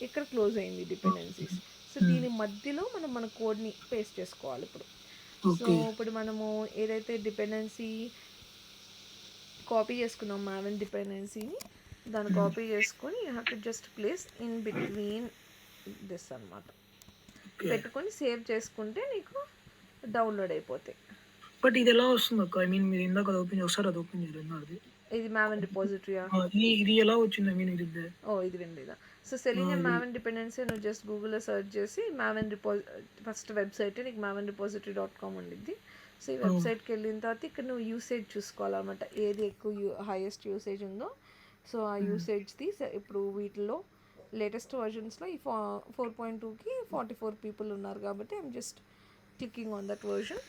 ఇక్కడ క్లోజ్ అయింది డిపెండెన్సీస్. సో దీని మధ్యలో మనం మన కోడ్ని పేస్ట్ చేసుకోవాలి ఇప్పుడు. సో ఇప్పుడు మనము ఏదైతే డిపెండెన్సీ కాపీ చేసుకున్నాం మావెన్ డిపెండెన్సీని, దాన్ని కాపీ చేసుకొని you have to just place in between this అనమాట, పెట్టుకొని సేవ్ చేసుకుంటే నీకు డౌన్లోడ్ అయిపోతాయి. బట్ ఇది ఎలా వస్తుంది అక్క? ఐ మీన్ మీరు ఇందాక అది ఓపెన్ ఒకసారి అది ఓపెన్ చేయలేదు అది. ఇది మావెన్ రిపోజిటరీయా? ఇది ఎలా వచ్చింది? ఐ మీన్ ఇది ఇది విండిదా. సో సెలీనియం మావెన్ డిపెండెన్సీ నువ్వు జస్ట్ గూగుల్లో సెర్చ్ చేసి మావెన్ ఫస్ట్ వెబ్సైట్ నీకు mavenrepository.com ఉండిద్ది. సో ఈ వెబ్సైట్కి వెళ్ళిన తర్వాత ఇక్కడ నువ్వు యూసేజ్ చూసుకోవాలన్నమాట, ఏది ఎక్కువ హైయెస్ట్ యూసేజ్ ఉందో. సో ఆ యూసేజ్ది ఇప్పుడు వీటిలో లేటెస్ట్ వర్జన్స్లో ఈ 4.2కి 44 పీపుల్ ఉన్నారు కాబట్టి I'm just clicking on that version.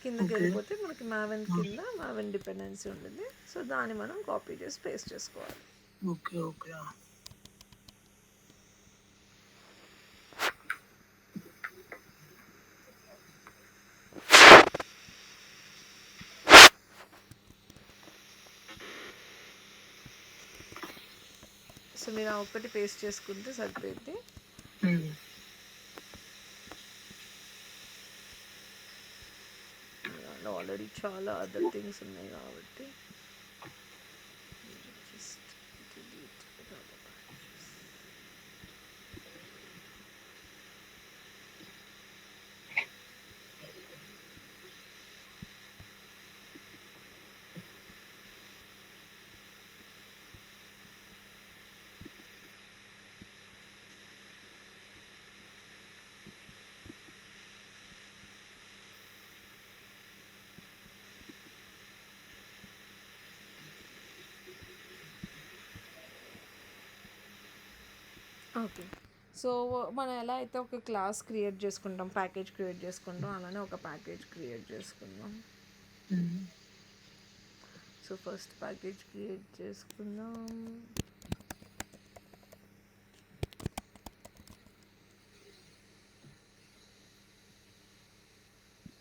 కిందకి వెళ్ళిపోతే మనకి మావెన్ కింద మావెన్ డిపెండెన్సీ ఉంటుంది. సో దాన్ని మనం కాపీ చేసి పేస్ట్ చేసుకోవాలి. Okay okay. సో మీరు ఆ ఒక్కటి పేస్ట్ చేసుకుంటే సరిపోయింది. ఆల్రెడీ చాలా అదర్ థింగ్స్ ఉన్నాయి కాబట్టి ఓకే. సో మనం ఎలా అయితే ఒక క్లాస్ క్రియేట్ చేసుకుంటాం, ప్యాకేజ్ క్రియేట్ చేసుకుంటాం, అలానే ఒక ప్యాకేజ్ క్రియేట్ చేసుకుందాం. సో ఫస్ట్ ప్యాకేజ్ క్రియేట్ చేసుకుందాం.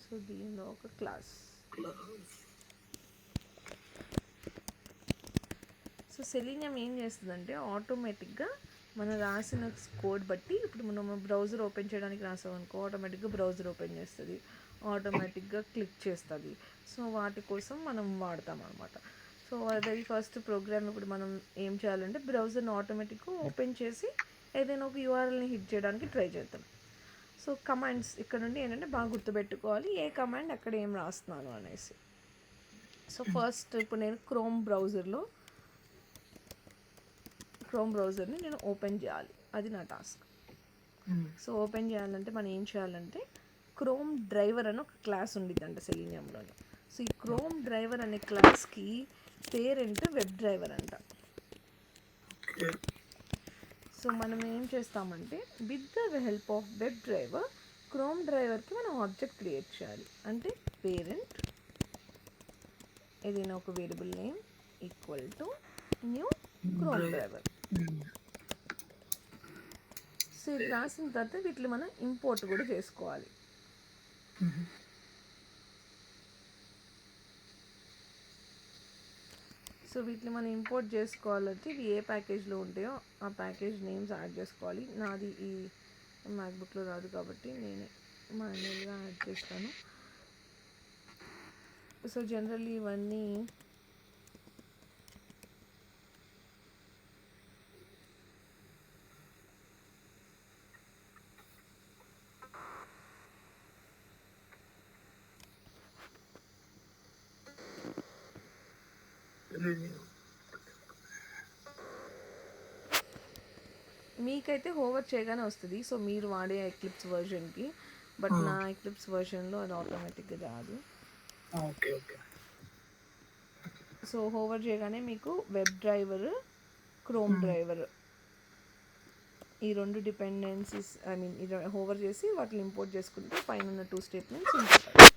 సో దీనిలో ఒక క్లాస్. సో సెలీనియం ఏం చేస్తుందంటే ఆటోమేటిక్గా మనం రాసిన కోడ్ బట్టి, ఇప్పుడు మనం బ్రౌజర్ ఓపెన్ చేయడానికి రాసాం అనుకో, ఆటోమేటిక్గా బ్రౌజర్ ఓపెన్ చేస్తుంది, ఆటోమేటిక్గా క్లిక్ చేస్తుంది. సో వాటి కోసం మనం వాడతాం అనమాట. సో అదే ఫస్ట్ ప్రోగ్రామ్ ఇప్పుడు మనం ఏం చేయాలంటే బ్రౌజర్ని ఆటోమేటిక్గా ఓపెన్ చేసి ఏదైనా ఒక URLని హిట్ చేయడానికి ట్రై చేద్దాం. సో కమాండ్స్ ఇక్కడ నుండి ఏంటంటే బాగా గుర్తుపెట్టుకోవాలి ఏ కమాండ్ అక్కడ ఏం రాస్తున్నాను అనేసి. సో ఫస్ట్ ఇప్పుడు నేను క్రోమ్ బ్రౌజర్ని నేను ఓపెన్ చేయాలి, అది నా టాస్క్. సో ఓపెన్ చేయాలంటే మనం ఏం చేయాలంటే క్రోమ్ డ్రైవర్ అని ఒక క్లాస్ ఉండిద్దంట సెలీనియంలోని. సో ఈ క్రోమ్ డ్రైవర్ అనే క్లాస్కి పేరెంట్ వెబ్ డ్రైవర్ అంట. సో మనం ఏం చేస్తామంటే with the help of web driver chrome డ్రైవర్కి మనం ఆబ్జెక్ట్ క్రియేట్ చేయాలి. అంటే పేరెంట్ ఏదైనా ఒక variable name equal to new Chrome driver. So ఇది రాసిన తర్వాత వీటిని మనం ఇంపోర్ట్ కూడా చేసుకోవాలి. సో వీటిని మనం ఇంపోర్ట్ చేసుకోవాలంటే ఇవి ఏ ప్యాకేజ్లో ఉంటాయో ఆ ప్యాకేజ్ నేమ్స్ యాడ్ చేసుకోవాలి. నాది ఈ మ్యాక్బుక్లో రాదు కాబట్టి నేను మాన్యువల్గా యాడ్ చేస్తాను. సో జనరల్లీ ఇవన్నీ మీకైతే హోవర్ చేయగానే వస్తుంది. సో మీరు వాడే ఎక్లిప్స్ వర్షన్కి, బట్ నా ఎక్లిప్స్ వర్షన్లో అది ఆటోమేటిక్గా రాదు. సో హోవర్ చేయగానే మీకు వెబ్ డ్రైవర్, క్రోమ్ డ్రైవర్ ఈ రెండు డిపెండెన్సీస్ హోవర్ చేసి వాటిని ఇంపోర్ట్ చేసుకుంటే పైన ఉన్న 2 స్టేట్మెంట్స్ ఉంటాయి.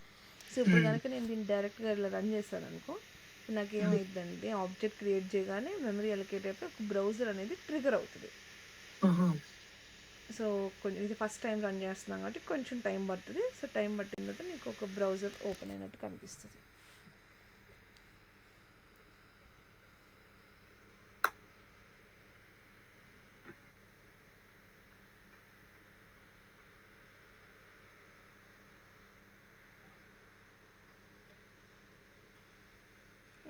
సో ఇప్పుడు కనుక నేను దీన్ని డైరెక్ట్గా ఇలా రన్ చేస్తాను అనుకో, నాకు ఏమైందంటే ఆబ్జెక్ట్ క్రియేట్ చేయగానే మెమరీ అలొకేట్ అయిపోయి ఒక బ్రౌజర్ అనేది ట్రిగర్ అవుతుంది. సో కొంచెం ఇది ఫస్ట్ టైం రన్ చేస్తున్నాం కాబట్టి కొంచెం టైం పడుతుంది. సో టైం పట్టిన తర్వాత నీకు ఒక బ్రౌజర్ ఓపెన్ అయినట్టు కనిపిస్తుంది.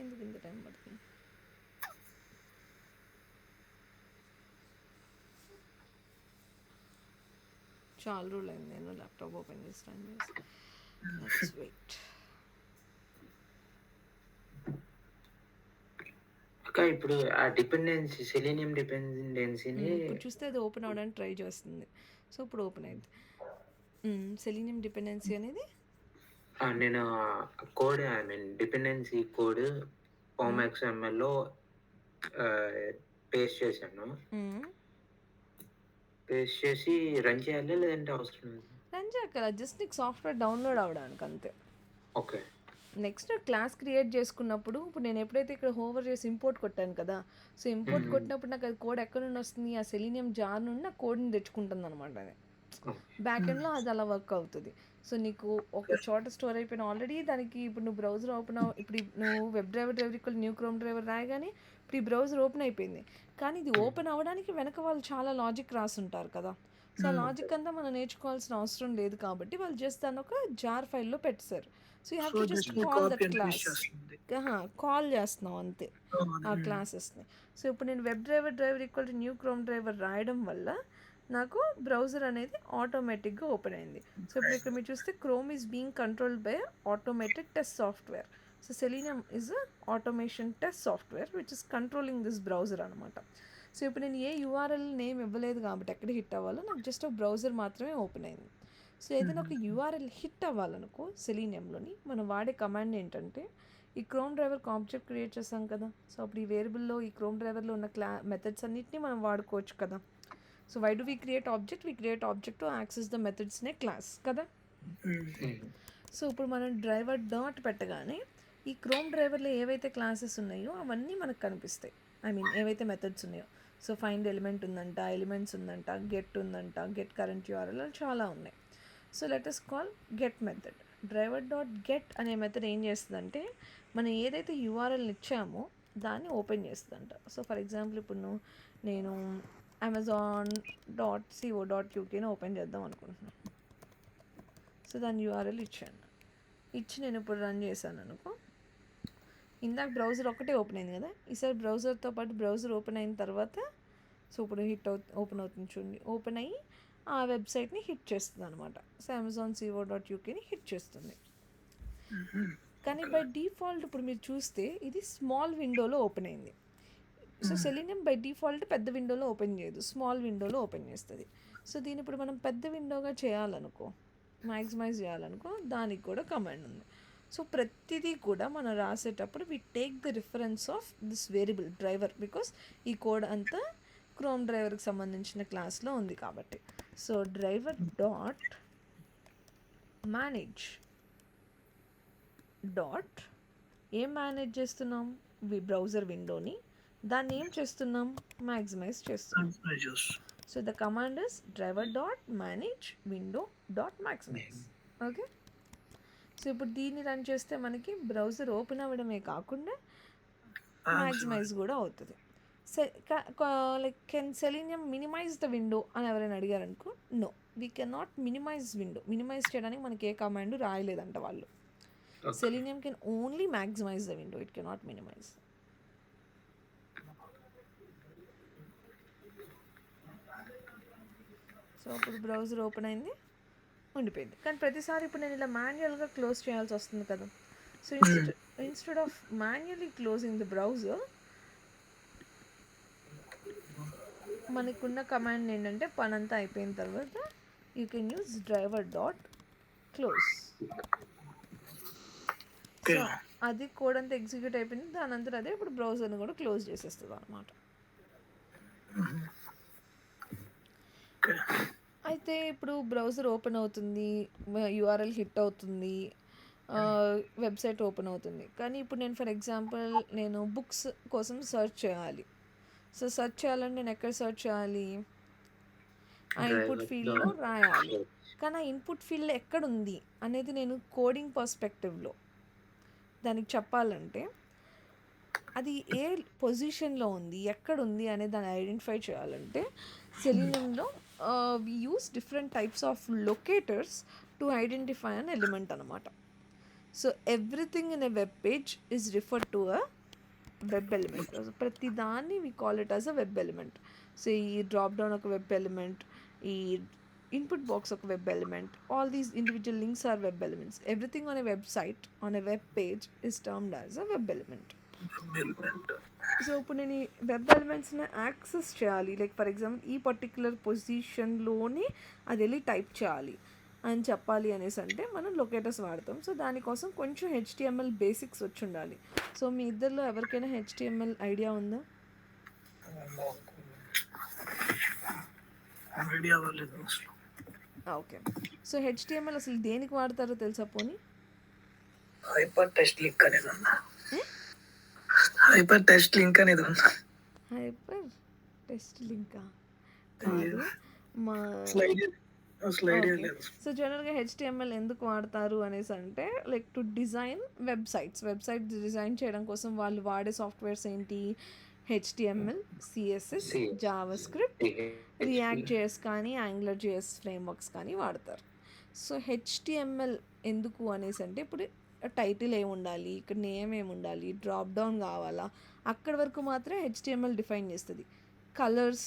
ఎందుకు ఇంత టైం పడుతుంది? చాలా రోజులు అయింది నేను ల్యాప్టాప్ ఓపెన్ చేసి రన్ చేసి. Let's wait. అక్క ఇప్పుడు ఆ డిపెండెన్సీ సెలీనియం డిపెండెన్సీని ఇప్పుడు చూస్తే అది ఓపెన్ అవ్వడానికి ట్రై చేస్తుంది. సో ఇప్పుడు ఓపెన్ అయింది. సెలీనియం డిపెండెన్సీ అనేది నేను కోడ్ డిపెండెన్సీ కోడ్ ఫామ్ XMLలో పేస్ట్ చేశాను. పేస్ట్ చేసి రన్ చేయాలి లేదంటే అవసరం లేదు? రన్ చేయక్కల, జస్ట్ నీకు సాఫ్ట్వేర్ డౌన్లోడ్ అవ్వడానికి అంతే. ఓకే. నెక్స్ట్ క్లాస్ క్రియేట్ చేసుకున్నప్పుడు ఇప్పుడు నేను ఎప్పుడైతే ఇక్కడ హోవర్ చేసి ఇంపోర్ట్ కొట్టాను కదా, సో ఇంపోర్ట్ కొట్టినప్పుడు నాకు అది కోడ్ ఎక్కడ నుండి వస్తుంది, ఆ సెలీనియం జార్ నుండి ఆ కోడ్ని తెచ్చుకుంటుంది అనమాట. అది బ్యాక్ ఎండ్లో అది అలా వర్క్ అవుతుంది. సో నీకు ఒక చోట స్టోర్ అయిపోయిన ఆల్రెడీ దానికి ఇప్పుడు నువ్వు బ్రౌజర్ ఓపెన్ ఇప్పుడు నువ్వు web driver equal new Chrome driver రాయగానే ఇప్పుడు ఈ బ్రౌజర్ ఓపెన్ అయిపోయింది. కానీ ఇది ఓపెన్ అవ్వడానికి వెనక వాళ్ళు చాలా లాజిక్ రాసుంటారు కదా. సో ఆ లాజిక్ అంతా మనం నేర్చుకోవాల్సిన అవసరం లేదు కాబట్టి వాళ్ళు జస్ట్ దాన్ని ఒక జార్ ఫైల్లో పెట్టారు. So you have to just call that class. Call చేస్తున్నావు అంతే ఆ క్లాసెస్ని. సో ఇప్పుడు నేను web driver equal to new Chrome driver రాయడం వల్ల నాకు బ్రౌజర్ అనేది ఆటోమేటిక్గా ఓపెన్ అయింది. సో ఇప్పుడు ఇక్కడ మీరు చూస్తే chrome is being controlled by automated test software. So selenium is automation test software which is controlling this browser అనమాట. సో ఇప్పుడు నేను ఏ యూఆర్ఎల్ నేమ్ ఇవ్వలేదు కాబట్టి ఎక్కడ హిట్ అవ్వాలో నాకు జస్ట్ ఒక బ్రౌజర్ మాత్రమే ఓపెన్ అయింది. సో ఏదైనా ఒక యూఆర్ఎల్ హిట్ అవ్వాలనుకో సెలీనియంలోని మనం వాడే కమాండ్ ఏంటంటే ఈ క్రోమ్ డ్రైవర్కి ఆబ్జెక్ట్ క్రియేట్ చేస్తాం కదా. సో అప్పుడు ఈ వేరియబుల్లో ఈ క్రోమ్ డ్రైవర్లో ఉన్న మెథడ్స్ అన్నిటిని మనం వాడుకోవచ్చు కదా. So why do we create object? We create object to access the methods in a class కదా. సో ఇప్పుడు మనం డ్రైవర్ డాట్ పెట్టగానే ఈ క్రోమ్ డ్రైవర్లో ఏవైతే క్లాసెస్ ఉన్నాయో అవన్నీ మనకు కనిపిస్తాయి. ఏవైతే మెథడ్స్ ఉన్నాయో. సో ఫైండ్ ఎలిమెంట్ ఉందంట, ఎలిమెంట్స్ ఉందంట, గెట్ ఉందంట, గెట్ కరెంట్ యూఆర్ఎల్ చాలా ఉన్నాయి. So let us call get method. Driver dot get అనే మెథడ్ ఏం చేస్తుందంటే మనం ఏదైతే యూఆర్ఎల్ని ఇచ్చామో దాన్ని ఓపెన్ చేస్తుందంట. సో ఫర్ ఎగ్జాంపుల్ ఇప్పుడు నేను amazon.co.ukని ఓపెన్ చేద్దాం అనుకుంటున్నాను. సో దాని యూఆర్ఎల్ ఇచ్చాను. ఇచ్చి నేను ఇప్పుడు రన్ చేశాను అనుకో, ఇందాక బ్రౌజర్ ఒకటే ఓపెన్ అయింది కదా, ఈసారి బ్రౌజర్తో పాటు బ్రౌజర్ ఓపెన్ అయిన తర్వాత సో ఇప్పుడు ఓపెన్ అవుతుంది చూడండి. ఓపెన్ అయ్యి ఆ వెబ్సైట్ని హిట్ చేస్తుంది అనమాట. సో అమెజాన్ co.ukని హిట్ చేస్తుంది. కానీ బై డిఫాల్ట్ ఇప్పుడు మీరు చూస్తే ఇది స్మాల్ విండోలో ఓపెన్ అయింది. సో సెలీనియం బై డిఫాల్ట్ పెద్ద విండోలో ఓపెన్ చేయదు, స్మాల్ విండోలో ఓపెన్ చేస్తుంది. సో దీన్ని ఇప్పుడు మనం పెద్ద విండోగా చేయాలనుకో, మ్యాక్సిమైజ్ చేయాలనుకో, దానికి కూడా కమాండ్ ఉంది. సో ప్రతిదీ కూడా మనం రాసేటప్పుడు we take the reference of this variable driver, because ఈ కోడ్ అంతా క్రోమ్ డ్రైవర్కి సంబంధించిన క్లాస్లో ఉంది కాబట్టి. So driver dot manage dot ఏం మేనేజ్ చేస్తున్నాం, బ్రౌజర్ విండోని, దాన్ని ఏం చేస్తున్నాం, మ్యాక్సిమైజ్ చేస్తున్నాం. So the command is driver dot manage window dot maximise. Okay, so ఇప్పుడు దీన్ని రన్ చేస్తే మనకి బ్రౌజర్ ఓపెన్ అవ్వడమే కాకుండా మ్యాక్సిమైజ్ కూడా అవుతుంది. Like can Selenium minimize the window అని ఎవరైనా అడిగారనుకో, no, we can not minimize window. Minimize చేయడానికి మనకి ఏ కమాండ్ రాయలేదంట వాళ్ళు. Selenium can only maximize the window, it cannot minimize. So ఇప్పుడు బ్రౌజర్ ఓపెన్ అయింది, ఉండిపోయింది. కానీ ప్రతిసారి ఇప్పుడు నేను ఇలా మాన్యువల్గా క్లోజ్ చేయాల్సి వస్తుంది కదా. So instead of manually closing the browser, మనకున్న కమాండ్ ఏంటంటే పని అంతా అయిపోయిన తర్వాత you can use driver dot close. So అది కోడ్ అంతా ఎగ్జిక్యూట్ అయిపోయింది, దాని అంతా అదే ఇప్పుడు బ్రౌజర్ని కూడా క్లోజ్ చేసేస్తుంది అనమాట. అయితే ఇప్పుడు బ్రౌజర్ ఓపెన్ అవుతుంది, యూఆర్ఎల్ హిట్ అవుతుంది, వెబ్సైట్ ఓపెన్ అవుతుంది. కానీ ఇప్పుడు నేను ఫర్ ఎగ్జాంపుల్ నేను బుక్స్ కోసం సెర్చ్ చేయాలి. సో సెర్చ్ చేయాలంటే నేను ఎక్కడ సెర్చ్ చేయాలి, ఆ ఇన్పుట్ ఫీల్డ్లో రాయాలి. కానీ ఆ ఇన్పుట్ ఫీల్డ్ ఎక్కడుంది అనేది నేను కోడింగ్ పర్స్పెక్టివ్లో దానికి చెప్పాలంటే అది ఏ పొజిషన్లో ఉంది, ఎక్కడుంది అనే దాన్ని ఐడెంటిఫై చేయాలంటే సెలీనియంలో we use different types of locators to identify an element అనమాట. So everything in a web page is refer to a web element. ప్రతి దాన్ని we call it as a web element. So ఈ drop down ఒక web element, ఈ input box of web element, all these individual links are web elements. Everything on a website, on a web page is termed as a web element. So ఇప్పుడు నేను ఈ web ఎలిమెంట్స్ని access చేయాలి, like for example ఈ particular పొజిషన్లోనే అది వెళ్ళి type చేయాలి అని చెప్పాలి అనేసి అంటే మనం లొకేటర్స్ వాడతాం. సో దానికోసం కొంచెం HTML బేసిక్స్ వచ్చి ఉండాలి. సో మీ ఇద్దరిలో ఎవరికైనా HTML ఐడియా ఉందా? ఓకే, సో HTML అసలు దేనికి వాడతారో తెలుసా పోనీ? హైపర్ టెక్స్ట్ లింక్ అనేది ఉందా? హైపర్ టెక్స్ట్ లింక్ అనేది ఉందా? హైపర్ టెక్స్ట్ లింకా కాదు, మా సో జనరల్గా HTML ఎందుకు వాడతారు అనేసి అంటే like to design website design చేయడం కోసం వాళ్ళు వాడే సాఫ్ట్వేర్స్ ఏంటి, HTML, CSS, JavaScript, React.js కానీ AngularJS ఫ్రేమ్వర్క్స్ కానీ వాడతారు. సో HTML ఎందుకు అనేసి అంటే ఇప్పుడు టైటిల్ ఏమి ఉండాలి, ఇక్కడ నేమ్ ఏమి ఉండాలి, డ్రాప్ డౌన్ కావాలా, అక్కడి వరకు మాత్రమే HTML డిఫైన్ చేస్తుంది. Colours,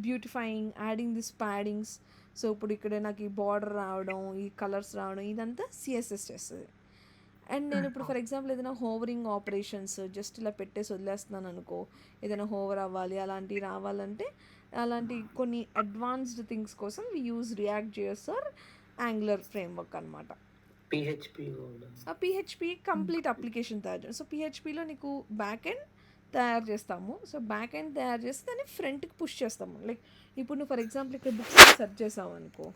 beautifying, adding this paddings. So ఇప్పుడు ఇక్కడ నాకు ఈ బార్డర్ రావడం, ఈ కలర్స్ రావడం, ఇదంతా CSS చేస్తుంది. అండ్ నేను ఇప్పుడు ఫర్ ఎగ్జాంపుల్ ఏదైనా హోవరింగ్ ఆపరేషన్స్ జస్ట్ ఇలా పెట్టేసి వదిలేస్తున్నాను అనుకో, ఏదైనా హోవర్ అవ్వాలి అలాంటివి రావాలంటే అలాంటి కొన్ని అడ్వాన్స్డ్ థింగ్స్ కోసం we use React.js or Angular framework అనమాట. PHP కంప్లీట్ అప్లికేషన్ తయారు చేస్తాం. సో PHPలో నీకు బ్యాక్ ఎండ్ తయారు చేస్తాము. సో బ్యాక్ ఎండ్ తయారు చేసి దాన్ని ఫ్రంట్కి పుష్ చేస్తాము. లైక్ ఇప్పుడు నువ్వు ఫర్ ఎగ్జాంపుల్ ఇక్కడ బుక్స్ సెర్చ్ చేసావు అనుకో,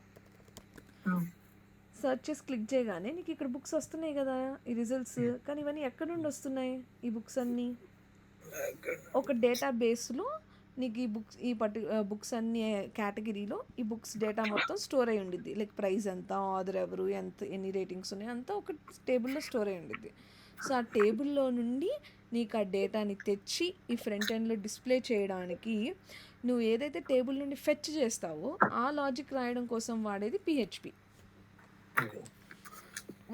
సెర్చ్ చేసి క్లిక్ చేయగానే నీకు ఇక్కడ బుక్స్ వస్తున్నాయి కదా ఈ రిజల్ట్స్. కానీ ఇవన్నీ ఎక్కడి నుండి వస్తున్నాయి ఈ బుక్స్ అన్నీ? ఒక డేటాబేస్లో నీకు ఈ బుక్స్ అన్ని కేటగిరీలో ఈ బుక్స్ డేటా మొత్తం స్టోర్ అయి ఉండిద్ది. లైక్ ప్రైస్ ఎంత, ఆథర్ ఎవరు, ఎన్ని రేటింగ్స్ ఉన్నాయి, అంతా ఒక టేబుల్లో స్టోర్ అయి ఉండిద్ది. సో ఆ టేబుల్లో నుండి నీకు ఆ డేటాని తెచ్చి ఈ ఫ్రంట్ ఎండ్లో డిస్ప్లే చేయడానికి నువ్వు ఏదైతే టేబుల్ నుండి ఫెచ్ చేస్తావో ఆ లాజిక్ రాయడం కోసం వాడేది PHP.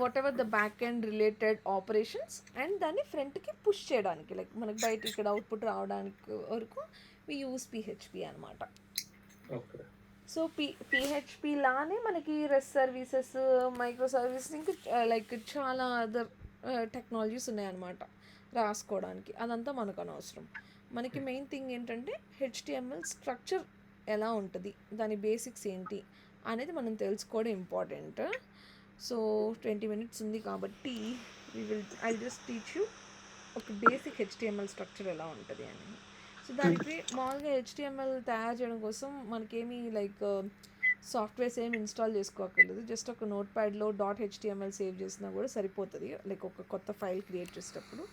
What ever the back end related operations and దాన్ని ఫ్రంట్కి పుష్ చేయడానికి, లైక్ మనకి బయట ఇక్కడ అవుట్పుట్ రావడానికి వరకు వి యూస్ PHP అనమాట. సో పిహెచ్పి లానే మనకి రెస్ట్ సర్వీసెస్, మైక్రో సర్వీసెస్, ఇంకా లైక్ చాలా అదర్ టెక్నాలజీస్ ఉన్నాయన్నమాట రాసుకోవడానికి. అదంతా మనకు అనవసరం. మనకి మెయిన్ థింగ్ ఏంటంటే హెచ్టిఎంఎల్ స్ట్రక్చర్ ఎలా ఉంటుంది, దాని బేసిక్స్ ఏంటి అనేది మనం తెలుసుకోవడం ఇంపార్టెంట్. సో 20 minutes ఉంది కాబట్టి ఐ జస్ట్ టీచ్ యూ ఒక బేసిక్ హెచ్టిఎంఎల్ స్ట్రక్చర్ ఎలా ఉంటుంది అని. సో దానికి మామూలుగా హెచ్టిఎంఎల్ తయారు చేయడం కోసం మనకేమీ లైక్ సాఫ్ట్వేర్స్ ఏమి ఇన్స్టాల్ చేసుకోక్కర్లేదు. జస్ట్ ఒక నోట్ ప్యాడ్లో .html సేవ్ చేసినా కూడా సరిపోతుంది, లైక్ ఒక కొత్త ఫైల్ క్రియేట్ చేసేటప్పుడు.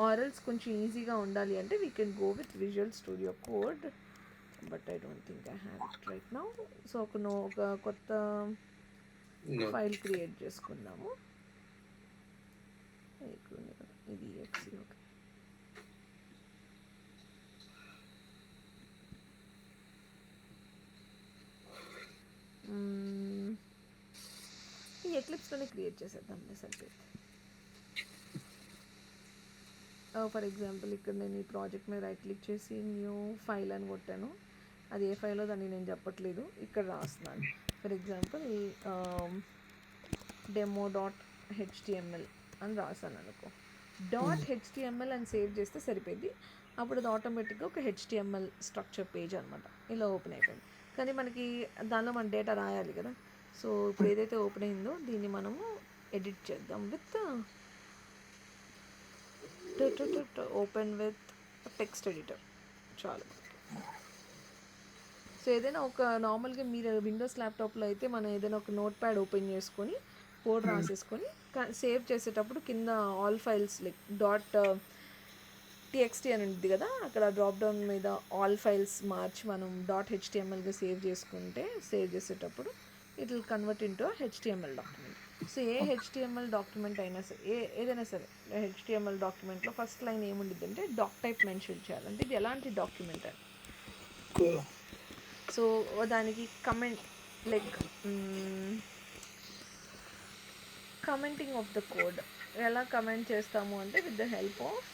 ఆర్ఎల్స్ కొంచెం ఈజీగా ఉండాలి అంటే we can go with visual studio code, but I don't think I have it right now. So ఒక కొత్త ఫైల్ క్రియేట్ చేసుకుందాము. ఇది ఎక్సీ. ఓకే, ఈ ఎక్లిప్స్లోనే క్రియేట్ చేసేద్దాం సరిపోయింది. ఫర్ ఎగ్జాంపుల్ ఇక్కడ నేను ఈ ప్రాజెక్ట్ మీద రైట్ క్లిక్ చేసి న్యూ ఫైల్ అని కొట్టాను. అది ఏ ఫైల్లో దాన్ని నేను చెప్పట్లేదు, ఇక్కడ రాస్తున్నాను. ఫర్ ఎగ్జాంపుల్ demo.html అని రాసాను అనుకో. .html అని సేవ్ చేస్తే సరిపోయింది. అప్పుడు అది ఆటోమేటిక్గా ఒక HTML స్ట్రక్చర్ పేజ్ అనమాట ఇలా ఓపెన్ అయిపోయింది. కానీ మనకి దానిలో మన డేటా రాయాలి కదా. సో ఇప్పుడు ఏదైతే ఓపెన్ అయిందో దీన్ని మనము ఎడిట్ చేద్దాం with open with text editor చాలు. సో ఏదైనా ఒక నార్మల్గా మీరు విండోస్ ల్యాప్టాప్లో అయితే మనం ఏదైనా ఒక నోట్ ప్యాడ్ ఓపెన్ చేసుకొని కోడ్ రాసేసుకొని సేవ్ చేసేటప్పుడు కింద ఆల్ ఫైల్స్ లైక్ .txt అని ఉంటుంది కదా, అక్కడ డ్రాప్ డౌన్ మీద ఆల్ ఫైల్స్ మార్చి మనం .htmlగా సేవ్ చేసేటప్పుడు it will convert into HTML document. So A HTML document అయినా సరే, ఏదైనా సరే HTML డాక్యుమెంట్లో ఫస్ట్ లైన్ ఏముంటుంది అంటే డాక్ టైప్ మెన్షన్ చేయాలంటే ఇది ఎలాంటి డాక్యుమెంట్ అని. సో దానికి comment like commenting of the code ఎలా కమెంట్ చేస్తాము అంటే with the help of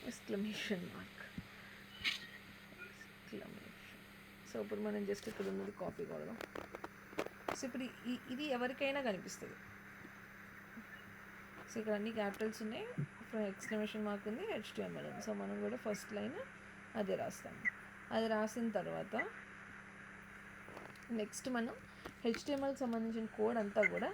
exclamation mark. So ఇప్పుడు మనం జస్ట్ ఇక్కడ ఉన్నది కాపీ కొడదాం. సో ఇప్పుడు ఇది ఎవరికైనా కనిపిస్తుంది. సో ఇక్కడ అన్ని క్యాపిటల్స్ ఉన్నాయి, ఎక్స్క్లమేషన్ మార్క్ ఉంది, HTML ఉంది. సో మనం కూడా ఫస్ట్ లైన్ అదే రాస్తాము. అది రాసిన తర్వాత నెక్స్ట్ మనం HTMLకి సంబంధించిన కోడ్ అంతా కూడా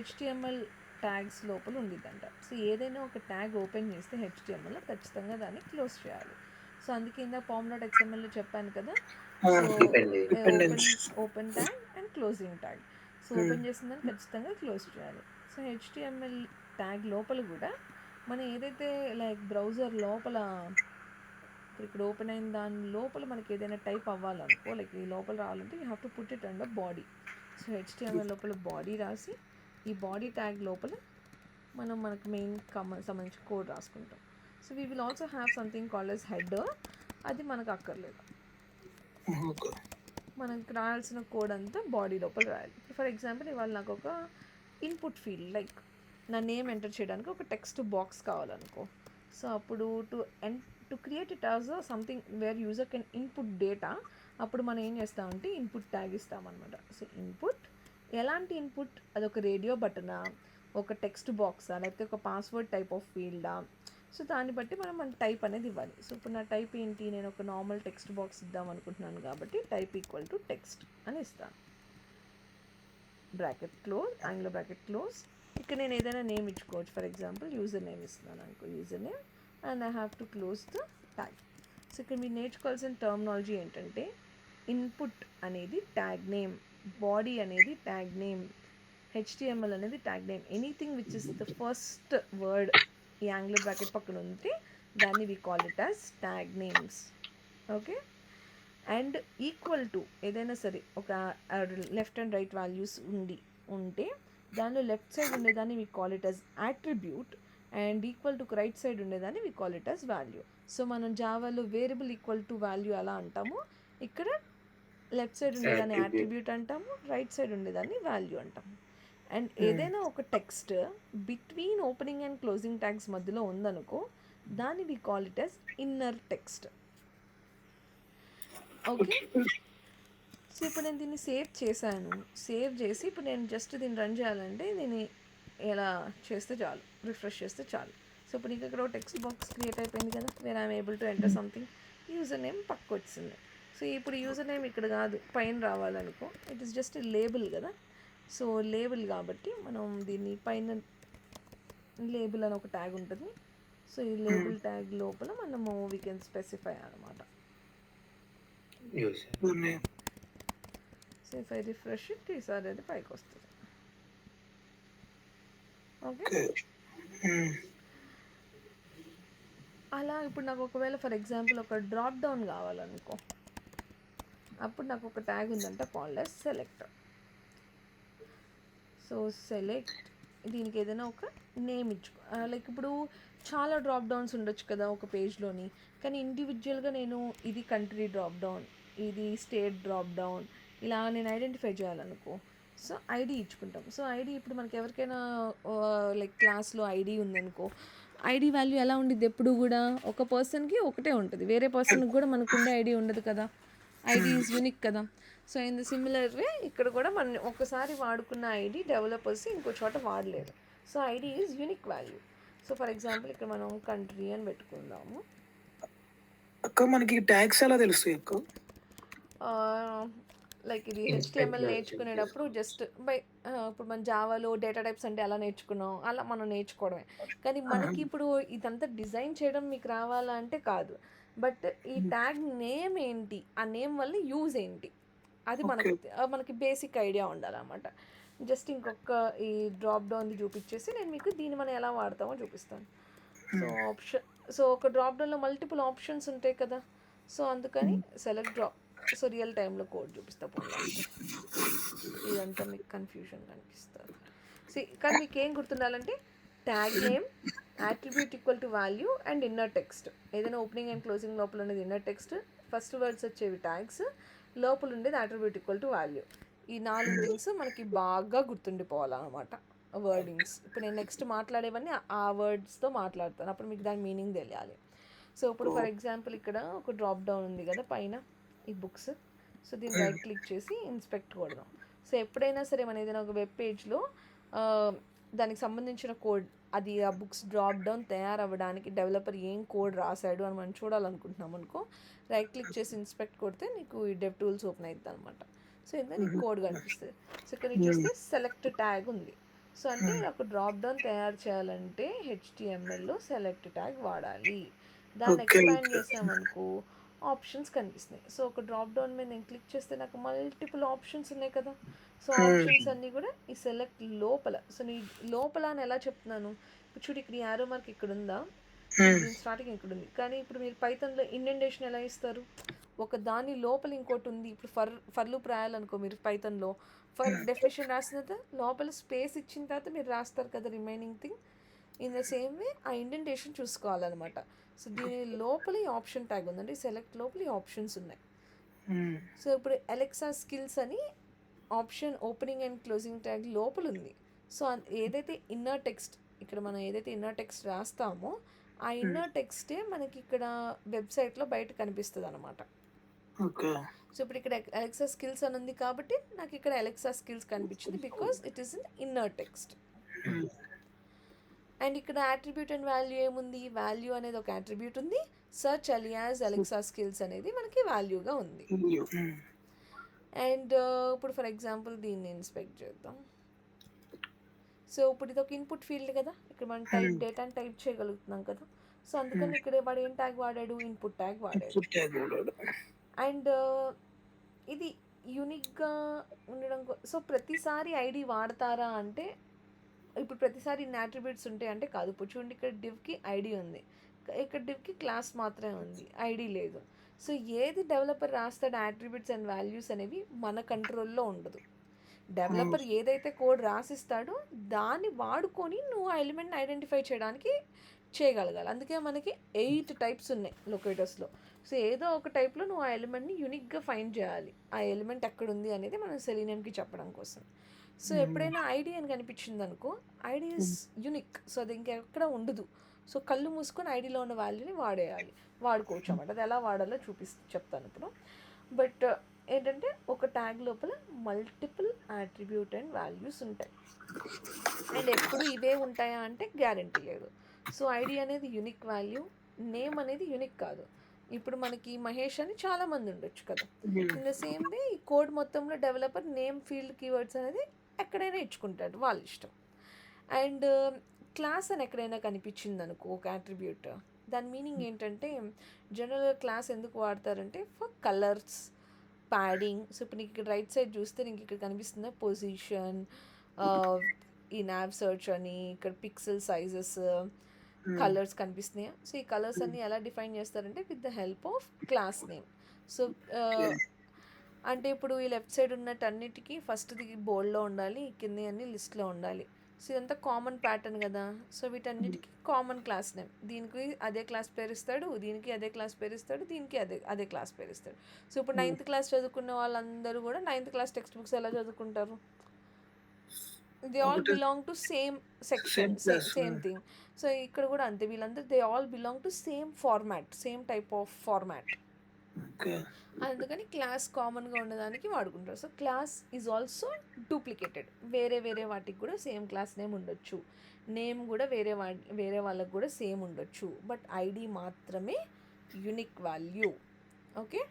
HTML ట్యాగ్స్ లోపల ఉండిద్దంట. సో ఏదైనా ఒక ట్యాగ్ ఓపెన్ చేస్తే HTML ఖచ్చితంగా దాన్ని క్లోజ్ చేయాలి. సో అందుకే ఇందా pom.xmlలో చెప్పాను కదా, open tag and closing tag. So open చేసిన దాన్ని ఖచ్చితంగా క్లోజ్ చేయాలి. సో HTML ట్యాగ్ లోపల కూడా మనం ఏదైతే లైక్ బ్రౌజర్ లోపల ఇక్కడ ఓపెన్ అయిన దాని లోపల మనకి ఏదైనా టైప్ అవ్వాలనుకో, లైక్ ఈ లోపల రావాలంటే you have to put it under body. So HTML లోపల బాడీ రాసి ఈ బాడీ ట్యాగ్ లోపల మనకు మెయిన్ సంబంధించి కోడ్ రాసుకుంటాం. So we will also have something called as header. అది మనకు అక్కర్లేదు, మనకు రాయాల్సిన కోడ్ అంతా బాడీ లోపల రాయాలి. ఫర్ ఎగ్జాంపుల్ ఇవాళ నాకు ఒక ఇన్పుట్ ఫీల్డ్ లైక్ నా నేమ్ ఎంటర్ చేయడానికి ఒక టెక్స్ట్ బాక్స్ కావాలనుకో. సో అప్పుడు to create it as something where user can input data, అప్పుడు మనం ఏం చేస్తామంటే ఇన్పుట్ ట్యాగ్ ఇస్తామన్నమాట. సో ఇన్పుట్ ఎలాంటి ఇన్పుట్, అదొక రేడియో బటనా, ఒక టెక్స్ట్ బాక్సా, లేకపోతే ఒక పాస్వర్డ్ టైప్ ఆఫ్ ఫీల్డా. సో దాన్ని బట్టి మన టైప్ అనేది ఇవ్వాలి. సో ఇప్పుడు నా టైప్ ఏంటి, నేను ఒక నార్మల్ టెక్స్ట్ బాక్స్ ఇద్దాం అనుకుంటున్నాను కాబట్టి టైప్ ఈక్వల్ టు టెక్స్ట్ అని ఇస్తాను. Bracket close, యాంగ్లో bracket close. ఇక్కడ నేను ఏదైనా నేమ్ ఇచ్చుకోవచ్చు. ఫర్ ఎగ్జాంపుల్ యూజర్ నేమ్ ఇస్తున్నాను అనుకో, user name, and I have to close the tag. So ఇక్కడ మీరు నేర్చుకోవాల్సిన టర్మినాలజీ ఏంటంటే ఇన్పుట్ అనేది ట్యాగ్ నేమ్, బాడీ అనేది ట్యాగ్ నేమ్, HTML అనేది tag name. Anything which is the first word ఈ యాంగ్లో బ్రాకెట్ పక్కన ఉంటే దాన్ని we call it as tag names. Okay, and equal to ఏదైనా సరే ఒక లెఫ్ట్ అండ్ రైట్ వాల్యూస్ ఉంటే దానిలో లెఫ్ట్ సైడ్ ఉండేదాన్ని we call it as attribute, and equal to right side ఉండేదాన్ని we call it as value. So మనం జావాలో variable equal to value ఎలా అంటామో, ఇక్కడ లెఫ్ట్ సైడ్ ఉండేదాన్ని యాట్రిబ్యూట్ అంటాము, రైట్ సైడ్ ఉండేదాన్ని వాల్యూ అంటాము. అండ్ ఏదైనా ఒక text between opening and closing tags మధ్యలో ఉందనుకో, దాన్ని we call it as inner text. Okay, so ఇప్పుడు నేను దీన్ని సేవ్ చేశాను. సేవ్ చేసి ఇప్పుడు నేను జస్ట్ దీన్ని రన్ చేయాలంటే దీన్ని ఎలా చేస్తే చాలు, రిఫ్రెష్ చేస్తే చాలు. సో ఇప్పుడు నీకు ఇక్కడ టెక్స్ట్ బాక్స్ క్రియేట్ అయిపోయింది కదా, where I'm able to enter something. User name పక్క వచ్చింది. సో ఇప్పుడు యూజర్ నేమ్ ఇక్కడ కాదు, పైన రావాలనుకో. ఇట్ ఈస్ జస్ట్ లేబుల్ కదా. సో లేబుల్ కాబట్టి మనం దీన్ని పైన లేబుల్ అని ఒక ట్యాగ్ ఉంటుంది. సో ఈ లేబుల్ ట్యాగ్ లోపల మనము వీ కెన్ స్పెసిఫై అనమాట. So if I refresh it, ఈసారి అది పైకి వస్తుంది. ఓకే, అలా ఇప్పుడు నాకు ఒకవేళ ఫర్ ఎగ్జాంపుల్ ఒక డ్రాప్ డౌన్ కావాలనుకో, అప్పుడు నాకు ఒక ట్యాగ్ ఉందంట called as select. So select, దీనికి ఏదైనా ఒక నేమ్ ఇచ్చుకో. లైక్ ఇప్పుడు చాలా డ్రాప్ డౌన్స్ ఉండొచ్చు కదా ఒక పేజ్లోని, కానీ ఇండివిజువల్గా నేను ఇది కంట్రీ డ్రాప్ డౌన్, ఇది స్టేట్ డ్రాప్ డౌన్, ఇలా నేను ఐడెంటిఫై చేయాలనుకో, సో ఐడి ఇచ్చుకుంటాం. సో ఐడి ఇప్పుడు మనకి ఎవరికైనా లైక్ క్లాస్లో ఐడి ఉందనుకో, ఐడి వాల్యూ ఎలా ఉండిద్ది, ఎప్పుడు కూడా ఒక పర్సన్కి ఒకటే ఉంటుంది, వేరే పర్సన్కి కూడా మనకుండే ఐడి ఉండదు కదా. ఐడి ఈజ్ యూనిక్ కదా. So in the similar way ఇక్కడ కూడా మనం ఒకసారి వాడుకున్న ఐడి డెవలపర్స్ ఇంకో చోట వాడలేరు. So ID is unique value. So for example ఇక్కడ మనం కంట్రీ అని పెట్టుకుందాము. అక్క మనకి ట్యాగ్స్ ఎలా తెలుస్తాయి అక్క? లైక్ ఇది HTML నేర్చుకునేటప్పుడు జస్ట్ బై ఇప్పుడు మన జావాలో డేటా టైప్స్ అంటే ఎలా నేర్చుకున్నాం, అలా మనం నేర్చుకోవడమే. కానీ మనకి ఇప్పుడు ఇదంతా డిజైన్ చేయడం మీకు రావాలా అంటే కాదు. బట్ ఈ ట్యాగ్ నేమ్ ఏంటి, ఆ నేమ్ వల్ల యూజ్ ఏంటి, అది మనకి బేసిక్ ఐడియా ఉండాలన్నమాట. జస్ట్ ఇంకొక ఈ డ్రాప్ డౌన్ది చూపించేసి నేను మీకు దీన్ని మనం ఎలా వాడతామో చూపిస్తాను. సో ఒక డ్రాప్ డౌన్లో మల్టిపుల్ ఆప్షన్స్ ఉంటాయి కదా. సో అందుకని సెలెక్ట్ డ్రాప్. సో రియల్ టైంలో కోడ్ చూపిస్తా పోవాలి, ఇదంతా మీకు కన్ఫ్యూజన్ కనిపిస్తుంది. కానీ మీకు ఏం గుర్తుండాలంటే tag name, attribute equal to value and inner text. ఏదైనా ఓపెనింగ్ అండ్ క్లోజింగ్ లోపల ఉండేది ఇన్నర్ టెక్స్ట్, ఫస్ట్ వర్డ్స్ వచ్చేవి ట్యాగ్స్, లోపల ఉండేది attribute ఈక్వల్ టు వాల్యూ. ఈ 4 థింగ్స్ మనకి బాగా గుర్తుండిపోవాలన్నమాట, వర్డింగ్స్. ఇప్పుడు నేను నెక్స్ట్ మాట్లాడేవన్నీ ఆ వర్డ్స్తో మాట్లాడతాను, అప్పుడు మీకు దాని మీనింగ్ తెలియాలి. సో ఇప్పుడు ఫర్ ఎగ్జాంపుల్ ఇక్కడ ఒక డ్రాప్ డౌన్ ఉంది కదా పైన, ఈ బుక్స్. సో దీన్ని రైట్ క్లిక్ చేసి ఇన్స్పెక్ట్ కొడదాం. సో ఎప్పుడైనా సరే మన ఏదైనా ఒక వెబ్ పేజ్లో దానికి సంబంధించిన కోడ్, అది ఆ బుక్స్ డ్రాప్ డౌన్ తయారవ్వడానికి డెవలపర్ ఏం కోడ్ రాశాడు అని మనం చూడాలనుకుంటున్నాం అనుకో, రైట్ క్లిక్ చేసి ఇన్స్పెక్ట్ కొడితే నీకు ఈ డెవ్ టూల్స్ ఓపెన్ అవుతుంది అనమాట. సో ఇందులో నీకు కోడ్ కనిపిస్తుంది. సో ఇక్కడ నీకు చూస్తే సెలెక్ట్ ట్యాగ్ ఉంది. సో అంటే ఒక డ్రాప్ డౌన్ తయారు చేయాలంటే HTMLలో సెలెక్ట్ ట్యాగ్ వాడాలి. దాన్ని ఎక్స్పాండ్ చేసామనుకో ఆప్షన్స్ కనిపిస్తున్నాయి. సో ఒక డ్రాప్ డౌన్ మీద నేను క్లిక్ చేస్తే నాకు మల్టిపుల్ ఆప్షన్స్ ఉన్నాయి కదా. సో ఆప్షన్స్ అన్నీ కూడా ఈ సెలెక్ట్ లోపల. సో నీ లోపల అని ఎలా చెప్తున్నాను, ఇప్పుడు చూడు ఇక్కడ ఈ యారో మార్క్ ఇక్కడ ఉందా, స్టార్టింగ్ ఇక్కడ ఉంది. కానీ ఇప్పుడు మీరు పైథాన్లో ఇండెంటేషన్ ఎలా ఇస్తారు, ఒక దాని లోపల ఇంకోటి ఉంది. ఇప్పుడు ఫర్ లూప్ రాయాలనుకో మీరు పైథాన్లో, ఫర్ డెఫినేషన్ రాసిన తర్వాత లోపల స్పేస్ ఇచ్చిన తర్వాత మీరు రాస్తారు కదా remaining thing. In the same way ఆ ఇండెంటేషన్ చూసుకోవాలన్నమాట. సో దీని లోపల ఈ ఆప్షన్ ట్యాగ్ ఉందండి, సెలెక్ట్ లోపల ఈ ఆప్షన్స్ ఉన్నాయి. సో ఇప్పుడు అలెక్సా స్కిల్స్ అని option opening and closing tag లోపల ఉంది. సో ఏదైతే ఇన్నర్ టెక్స్ట్, ఇక్కడ మనం ఏదైతే ఇన్నర్ టెక్స్ట్ రాస్తామో ఆ ఇన్నర్ టెక్స్టే మనకి ఇక్కడ వెబ్సైట్లో బయట కనిపిస్తుంది అనమాట. సో ఇప్పుడు ఇక్కడ అలెక్సా స్కిల్స్ అని ఉంది కాబట్టి నాకు ఇక్కడ అలెక్సా స్కిల్స్ కనిపించింది, because it is in inner text. And ఇక్కడ అట్రిబ్యూట్ అండ్ వాల్యూ ఏముంది, వాల్యూ అనేది ఒక అట్రిబ్యూట్ ఉంది, సర్చ్ అలియాస్ అలెక్సా స్కిల్స్ అనేది మనకి వాల్యూగా ఉంది. అండ్ ఇప్పుడు ఫర్ ఎగ్జాంపుల్ దీన్ని ఇన్స్పెక్ట్ చేద్దాం. సో ఇప్పుడు ఇది ఒక ఇన్పుట్ ఫీల్డ్ కదా, ఇక్కడ మనం డేటాని టైప్ చేయగలుగుతున్నాం కదా. సో అందుకని ఇక్కడ వాడు ఏం ట్యాగ్ వాడాడు, ఇన్పుట్ ట్యాగ్ వాడాడు. అండ్ ఇది యూనిక్గా ఉండడం. సో ప్రతిసారి ఐడి వాడతారా అంటే, ఇప్పుడు ప్రతిసారి ఇన్ని అట్రిబ్యూట్స్ ఉంటాయి అంటే కాదు. ఇప్పుడు చూడండి ఇక్కడ డివ్కి ఐడి ఉంది, ఇక్కడ డివ్కి క్లాస్ మాత్రమే ఉంది, ఐడి లేదు. సో ఏది డెవలపర్ రాస్తాడు అట్రిబ్యూట్స్ అండ్ వాల్యూస్ అనేవి మన కంట్రోల్లో ఉండదు. డెవలపర్ ఏదైతే కోడ్ రాసిస్తాడో దాన్ని వాడుకొని నువ్వు ఆ ఎలిమెంట్ని ఐడెంటిఫై చేయగలగాలి. అందుకే మనకి 8 టైప్స్ ఉన్నాయి లొకేటర్స్లో. సో ఏదో ఒక టైప్లో నువ్వు ఆ ఎలిమెంట్ని యూనిక్గా ఫైండ్ చేయాలి, ఆ ఎలిమెంట్ ఎక్కడుంది అనేది మనం సెలీనియంకి చెప్పడం కోసం. సో ఎప్పుడైనా ఐడి అని కనిపించింది అనుకో, ఐడి ఇస్ యునిక్. సో అది ఇంకెక్కడ ఉండదు. సో కళ్ళు మూసుకొని ఐడిలో ఉన్న వాల్యూని వాడుకోవచ్చు అన్నమాట. అది ఎలా వాడాలో చెప్తాను ఇప్పుడు. బట్ ఏంటంటే ఒక ట్యాగ్ లోపల మల్టిపుల్ యాట్రిబ్యూట్ అండ్ వాల్యూస్ ఉంటాయి. అండ్ ఎప్పుడు ఇవే ఉంటాయా అంటే గ్యారంటీ లేదు. సో ఐడి అనేది యునిక్ వాల్యూ, నేమ్ అనేది యునిక్ కాదు. ఇప్పుడు మనకి మహేష్ అని చాలామంది ఉండొచ్చు కదా. ఇన్ ద సేమ్ వే ఈ కోడ్ మొత్తంలో డెవలపర్ నేమ్ ఫీల్డ్ కీవర్డ్స్ అనేది ఎక్కడైనా ఇచ్చుకుంటాడు, వాళ్ళ ఇష్టం. అండ్ క్లాస్ అని ఎక్కడైనా కనిపించింది అనుకో ఒక అట్రిబ్యూట్, దాని మీనింగ్ ఏంటంటే జనరల్గా క్లాస్ ఎందుకు వాడతారంటే ఫర్ కలర్స్, ప్యాడింగ్. సో ఇప్పుడు నీకు ఇక్కడ రైట్ సైడ్ చూస్తే నీకు ఇక్కడ కనిపిస్తుందా పొజిషన్, ఈ నావ్ సర్చ్ అని, ఇక్కడ పిక్సెల్ సైజెస్, కలర్స్ కనిపిస్తున్నాయా. సో ఈ కలర్స్ అన్నీ ఎలా డిఫైన్ చేస్తారంటే with the help of class name. So అంటే ఇప్పుడు ఈ లెఫ్ట్ సైడ్ ఉన్నట్టు అన్నిటికీ ఫస్ట్ది బోల్డ్లో ఉండాలి, కింద అన్ని లిస్ట్లో ఉండాలి. సో ఇదంతా కామన్ ప్యాటర్న్ కదా. సో వీటన్నిటికీ కామన్ క్లాస్ నేమ్, దీనికి అదే క్లాస్ పేరు ఇస్తాడు, దీనికి అదే క్లాస్ పేరు ఇస్తాడు, దీనికి అదే క్లాస్ పేరు ఇస్తాడు. సో ఇప్పుడు 9th క్లాస్ చదువుకున్న వాళ్ళందరూ కూడా 9th క్లాస్ టెక్స్ట్ బుక్స్ ఎలా చదువుకుంటారు? They all belong to same section, same thing. So ఇక్కడ కూడా అంతే, వీళ్ళందరూ they all belong to same format, same type of format. అందుకని క్లాస్ కామన్గా ఉండడానికి వాడుకుంటారు. So class is also duplicated. వేరే వాటికి కూడా సేమ్ క్లాస్ నేమ్ ఉండొచ్చు, నేమ్ కూడా వేరే వాళ్ళకి కూడా సేమ్ ఉండొచ్చు. బట్ ఐడి మాత్రమే యునిక్ వాల్యూ. ఓకే.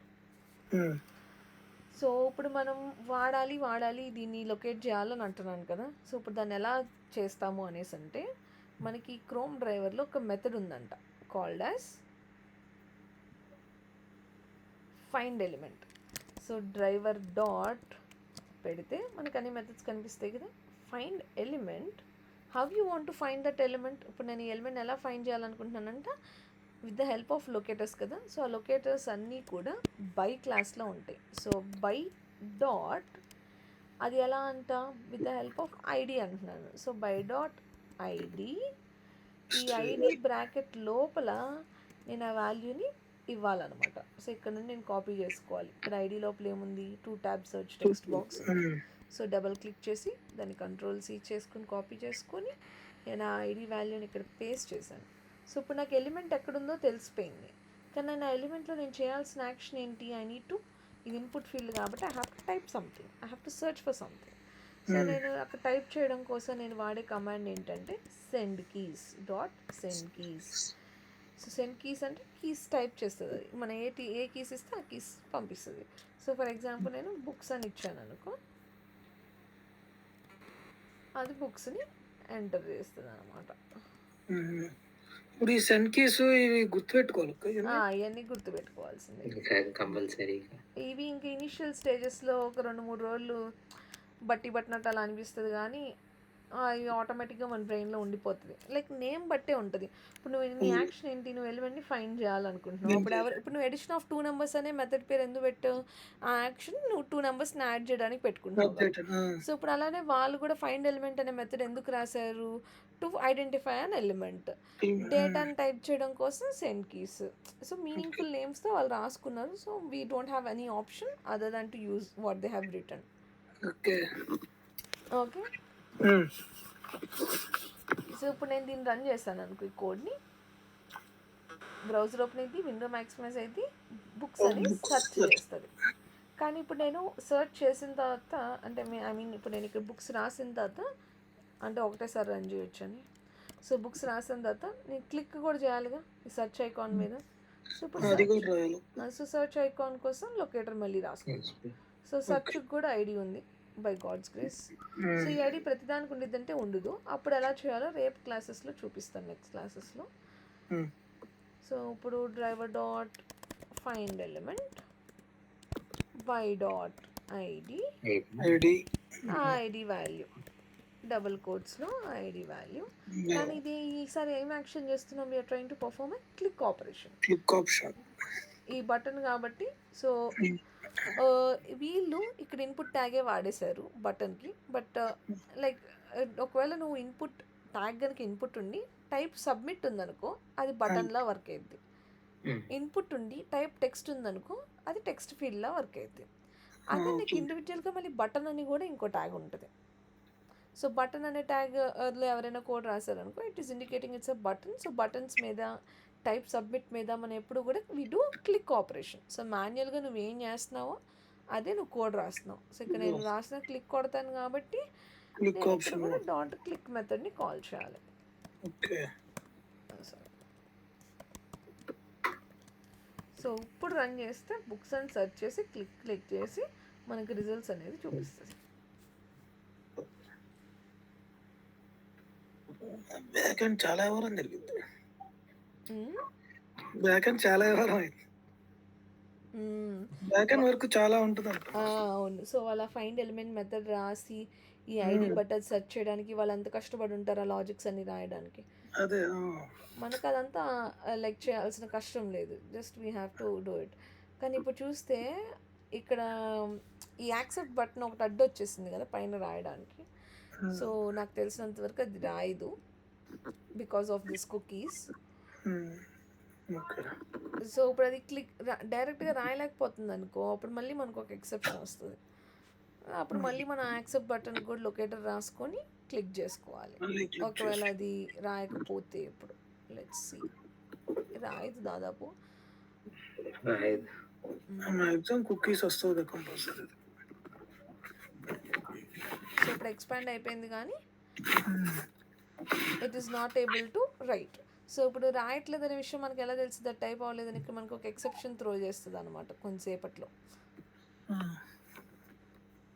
సో ఇప్పుడు మనం వాడాలి దీన్ని లొకేట్ చేయాలని అంటున్నాను కదా. సో ఇప్పుడు దాన్ని ఎలా చేస్తాము అనేసి అంటే, మనకి క్రోమ్ డ్రైవర్లో ఒక మెథడ్ ఉందంట called as find element. So driver dot పెడితే మనకు అన్ని మెథడ్స్ కనిపిస్తాయి కదా. Find element, how you want to find that element. ఇప్పుడు నేను ఈ ఎలిమెంట్ ఎలా ఫైండ్ చేయాలనుకుంటున్నానంట with the help of locators కదా. సో ఆ లొకేటర్స్ అన్నీ కూడా బై క్లాస్లో ఉంటాయి. సో బై డాట్ అది ఎలా అంట with the help of ID అంటున్నాను. సో బై డాట్ ఐడి, ఈ ఐడి బ్రాకెట్ లోపల నేను ఆ వాల్యూని ఇవ్వాలన్నమాట. సో ఇక్కడ నుండి నేను కాపీ చేసుకోవాలి. ఇక్కడ ఐడి లోపల ఏముంది, 2 tabs search text box. So double click చేసి దాన్ని Ctrl+C చేసుకుని కాపీ చేసుకొని నేను ఆ ఐడి వాల్యూని ఇక్కడ పేస్ట్ చేశాను. సో ఇప్పుడు నాకు ఎలిమెంట్ ఎక్కడుందో తెలిసిపోయింది. కానీ నేను ఆ ఎలిమెంట్లో నేను చేయాల్సిన యాక్షన్ ఏంటి, ఐ నీడ్ టు, ఇది ఇన్పుట్ ఫీల్డ్ కాబట్టి I have to type something, I have to search for something. So నేను అక్కడ టైప్ చేయడం కోసం నేను వాడే కమాండ్ ఏంటంటే send keys dot send keys. So send keys అంటే కీస్ టైప్ చేస్తుంది, అది మన ఏ కీస్ ఇస్తే ఆ కీస్ పంపిస్తుంది. సో ఫర్ ఎగ్జాంపుల్ నేను బుక్స్ అని ఇచ్చాను అనుకో, అది బుక్స్ని ఎంటర్ చేస్తుంది అనమాట. ఇప్పుడు ఈ సెండ్ కీస్ ఇవి గుర్తుపెట్టుకోవాలి, ఇవన్నీ గుర్తుపెట్టుకోవాల్సిందే కంపల్సరీగా. ఇవి ఇంకా ఇనిషియల్ స్టేజెస్లో ఒక 2-3 రోజులు బట్టి పట్టినట్టు అలా అనిపిస్తుంది, కానీ ఇవి ఆటోమేటిక్గా మన బ్రెయిన్లో ఉండిపోతుంది. లైక్ నేమ్ బట్టే ఉంటుంది. ఇప్పుడు నువ్వు నీ యాక్షన్ ఏంటి, నువ్వు ఎలిమెంట్ని ఫైండ్ చేయాలనుకుంటున్నావు. ఇప్పుడు నువ్వు ఎడిషన్ ఆఫ్ 2 numbers అనే మెథడ్ పేరు ఎందుకు పెట్టావు, ఆ యాక్షన్ నువ్వు 2 numbers యాడ్ చేయడానికి పెట్టుకుంటావు. సో ఇప్పుడు అలానే వాళ్ళు కూడా ఫైండ్ ఎలిమెంట్ అనే మెథడ్ ఎందుకు రాశారు, టు ఐడెంటిఫై అన్ ఎలిమెంట్. డేటాని టైప్ చేయడం కోసం సెండ్ కీస్. సో మీనింగ్ఫుల్ నేమ్స్తో వాళ్ళు రాసుకున్నారు. So we don't have any option other than to use what they have return. Okay. So ఇప్పుడు నేను దీన్ని రన్ చేస్తాను అనుకో, ఈ కోడ్ని బ్రౌజర్ ఓపెన్ అయింది, విండో మ్యాక్సిమైజ్ అయింది, బుక్స్ అని సెర్చ్ చేస్తుంది. కానీ ఇప్పుడు నేను సెర్చ్ చేసిన తర్వాత అంటే ఇప్పుడు నేను ఇక్కడ బుక్స్ రాసిన తర్వాత అంటే ఒకటేసారి రన్ చేయొచ్చని. సో బుక్స్ రాసిన తర్వాత నేను క్లిక్ కూడా చేయాలిగా ఈ సెర్చ్ ఐకాన్ మీద. సో ఇప్పుడు సెర్చ్ ఐకాన్ కోసం లొకేటర్ మళ్ళీ రాసుకుంటాం. సో సెర్చ్ కూడా ఐడి ఉంది బై గాడ్స్ గ్రేస్. సో ఈ ఐడి ప్రతిదానికి ఉండిద్దంటే ఉండదు. అప్పుడు ఎలా చేయాలో రేపు క్లాసెస్లో చూపిస్తాను, నెక్స్ట్ క్లాసెస్లో. సో ఇప్పుడు driver dot find element by dot ID value, double కోట్స్లో ఐడి వాల్యూ. కానీ ఇది ఈసారి ఏం యాక్షన్ చేస్తున్నాం, we are trying to perform a click operation, ఈ బటన్ కాబట్టి. సో వీళ్ళు ఇక్కడ ఇన్పుట్ ట్యాగే వాడేశారు బటన్కి. బట్ లైక్ ఒకవేళ నువ్వు ఇన్పుట్ ట్యాగ్ కనుక ఇన్పుట్ ఉండి టైప్ సబ్మిట్ ఉందనుకో, అది బటన్లా వర్క్ అవుద్ది. ఇన్పుట్ ఉండి టైప్ టెక్స్ట్ ఉందనుకో, అది టెక్స్ట్ ఫీల్డ్లా వర్క్ అవుద్ది. అదే నీకు ఇండివిజువల్గా మళ్ళీ బటన్ అని కూడా ఇంకో ట్యాగ్ ఉంటుంది. సో బటన్ అనే ట్యాగ్లో ఎవరైనా కోడ్ రాశారనుకో, it is indicating it's a button. So buttons మీద టైప్ సబ్మిట్ మీద మనం ఎప్పుడు కూడా we do click operation. So మాన్యువల్గా నువ్వు ఏం చేస్తున్నావో అదే నువ్వు కోడ్ రాస్తున్నావు. సో ఇక్కడ నేను రాసిన క్లిక్ కొడతాను కాబట్టి క్లిక్ నేను ఇప్పుడు ఆప్షన్. కూడా డాట్ క్లిక్ మెథడ్ని కాల్ చేయాలి. ఓకే. సో ఇప్పుడు రన్ చేస్తే బుక్స్ అని సెర్చ్ చేసి క్లిక్ చేసి మనకి రిజల్ట్స్ అనేది చూపిస్తుంది. బ్యాక్ అండ్ చాలా వ్యవహారం జరిగింది. బ్యాక్ అండ్ చాలా వ్యవహారం అయింది. బ్యాక్ అండ్ వర్క్ చాలా ఉంటుంది అంట. అవును. సో వాళ్ళ ఫైండ్ ఎలిమెంట్ మెథడ్ రాసి ఈ ఐడి బటన్ సెర్చ్ చేయడానికి వాళ్ళు ఎంత కష్టపడి ఉంటారు ఆ లాజిక్స్ అన్ని రాయడానికి. అదే మనకు అదంతా లైక్ చేయాల్సిన కష్టం లేదు, just we have to do it. కానీ ఇప్పుడు చూస్తే ఇక్కడ ఈ యాక్సెప్ట్ బటన్ ఒకటి అడ్డు వచ్చేసింది కదా పైన రాయడానికి. సో నాకు తెలిసినంత వరకు అది రాయదు because of this cookies. So ఇప్పుడు అది డైరెక్ట్గా రాయలేకపోతుంది అనుకో, అప్పుడు మళ్ళీ మనకు ఒక ఎక్సెప్షన్ వస్తుంది. అప్పుడు మళ్ళీ మనం యాక్సెప్ట్ బటన్ కూడా లొకేటర్ రాసుకొని క్లిక్ చేసుకోవాలి. ఒకవేళ అది రాయకపోతే ఇప్పుడు లెట్స్ సీ, రాయదు దాదాపు. మ్యాక్సిమం కుకీస్ వస్తుంది కంపల్సరీ. సో ఇప్పుడు ఎక్స్పాండ్ అయిపోయింది కానీ it is not able to right. So ఇప్పుడు రాయట్లేదు అనే విషయం మనకి ఎలా తెలుస్తుంది, అది టైప్ అవ్వలేదని ఇక్కడ మనకు ఒక ఎక్సెప్షన్ త్రో చేస్తుంది అనమాట కొంతసేపట్లో.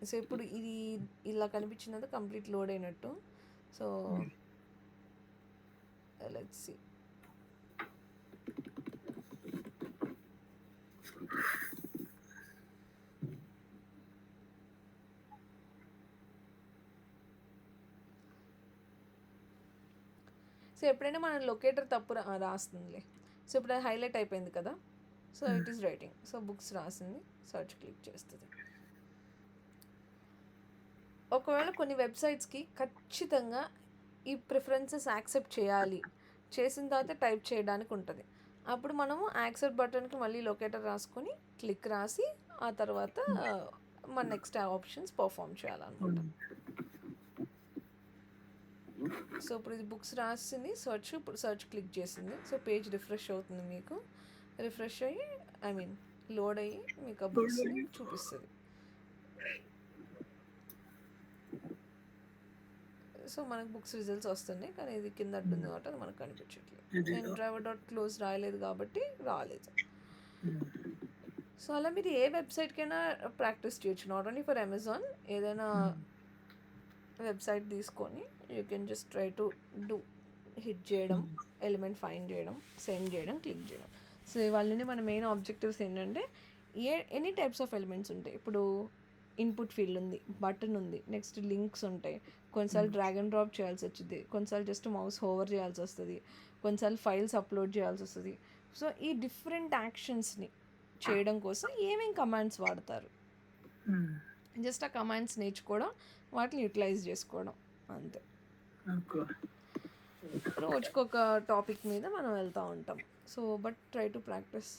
సో ఇప్పుడు ఇది ఇలా కనిపించినది కంప్లీట్ లోడ్ అయినట్టు. So let's see. సో ఎప్పుడైనా మనం లొకేటర్ తప్పు రాస్తుందిలే. సో ఇప్పుడు అది హైలైట్ అయిపోయింది కదా, so it is writing. So books రాసింది, సర్చ్ క్లిక్ చేస్తుంది. ఒకవేళ కొన్ని వెబ్సైట్స్కి ఖచ్చితంగా ఈ ప్రిఫరెన్సెస్ యాక్సెప్ట్ చేయాలి, చేసిన తర్వాత టైప్ చేయడానికి ఉంటుంది. అప్పుడు మనము యాక్సెప్ట్ బటన్కి మళ్ళీ లొకేటర్ రాసుకొని క్లిక్ రాసి ఆ తర్వాత మన నెక్స్ట్ ఆప్షన్స్ పర్ఫామ్ చేయాలన్నమాట. సో ఇప్పుడు ఇది బుక్స్ రాసింది, ఇప్పుడు సర్చ్ క్లిక్ చేసింది. సో పేజ్ రిఫ్రెష్ అవుతుంది, మీకు రిఫ్రెష్ అయ్యి లోడ్ అయ్యి మీకు ఆ బుక్స్ చూపిస్తుంది. సో మనకు బుక్స్ రిజల్ట్స్ వస్తున్నాయి, కానీ ఇది కింద అడ్డుంది కాబట్టి అది మనకు కనిపించట్లేదు. నేను డ్రైవర్ డాట్ క్లోజ్ రాయలేదు కాబట్టి రాలేదు. సో అలా మీరు ఏ వెబ్సైట్కైనా ప్రాక్టీస్ చేయొచ్చు, నాట్ ఓన్లీ ఫర్ అమెజాన్. ఏదైనా వెబ్సైట్ తీసుకొని you can just try to do hit చేయడం, ఎలిమెంట్ ఫైండ్ చేయడం, సెండ్ చేయడం, క్లిక్ చేయడం. సో ఇవన్నీ మన మెయిన్ ఆబ్జెక్టివ్స్ ఏంటంటే ఎనీ టైప్స్ ఆఫ్ ఎలిమెంట్స్ ఉంటాయి. ఇప్పుడు ఇన్పుట్ ఫీల్డ్ ఉంది, బటన్ ఉంది, నెక్స్ట్ లింక్స్ ఉంటాయి, కొన్నిసార్లు డ్రాగ్ అండ్ డ్రాప్ చేయాల్సి వచ్చింది, కొన్నిసార్లు జస్ట్ మౌస్ హోవర్ చేయాల్సి వస్తుంది, కొన్నిసార్లు ఫైల్స్ అప్లోడ్ చేయాల్సి వస్తుంది. సో ఈ డిఫరెంట్ యాక్షన్స్ని చేయడం కోసం ఏమేం కమాండ్స్ వాడతారు, జస్ట్ ఆ కమాండ్స్ నేర్చుకోవడం, వాటిని యూటిలైజ్ చేసుకోవడం అంతే. రోజుకొక టాపిక్ మీద మనం వెళ్తూ ఉంటాం. So but try to practice.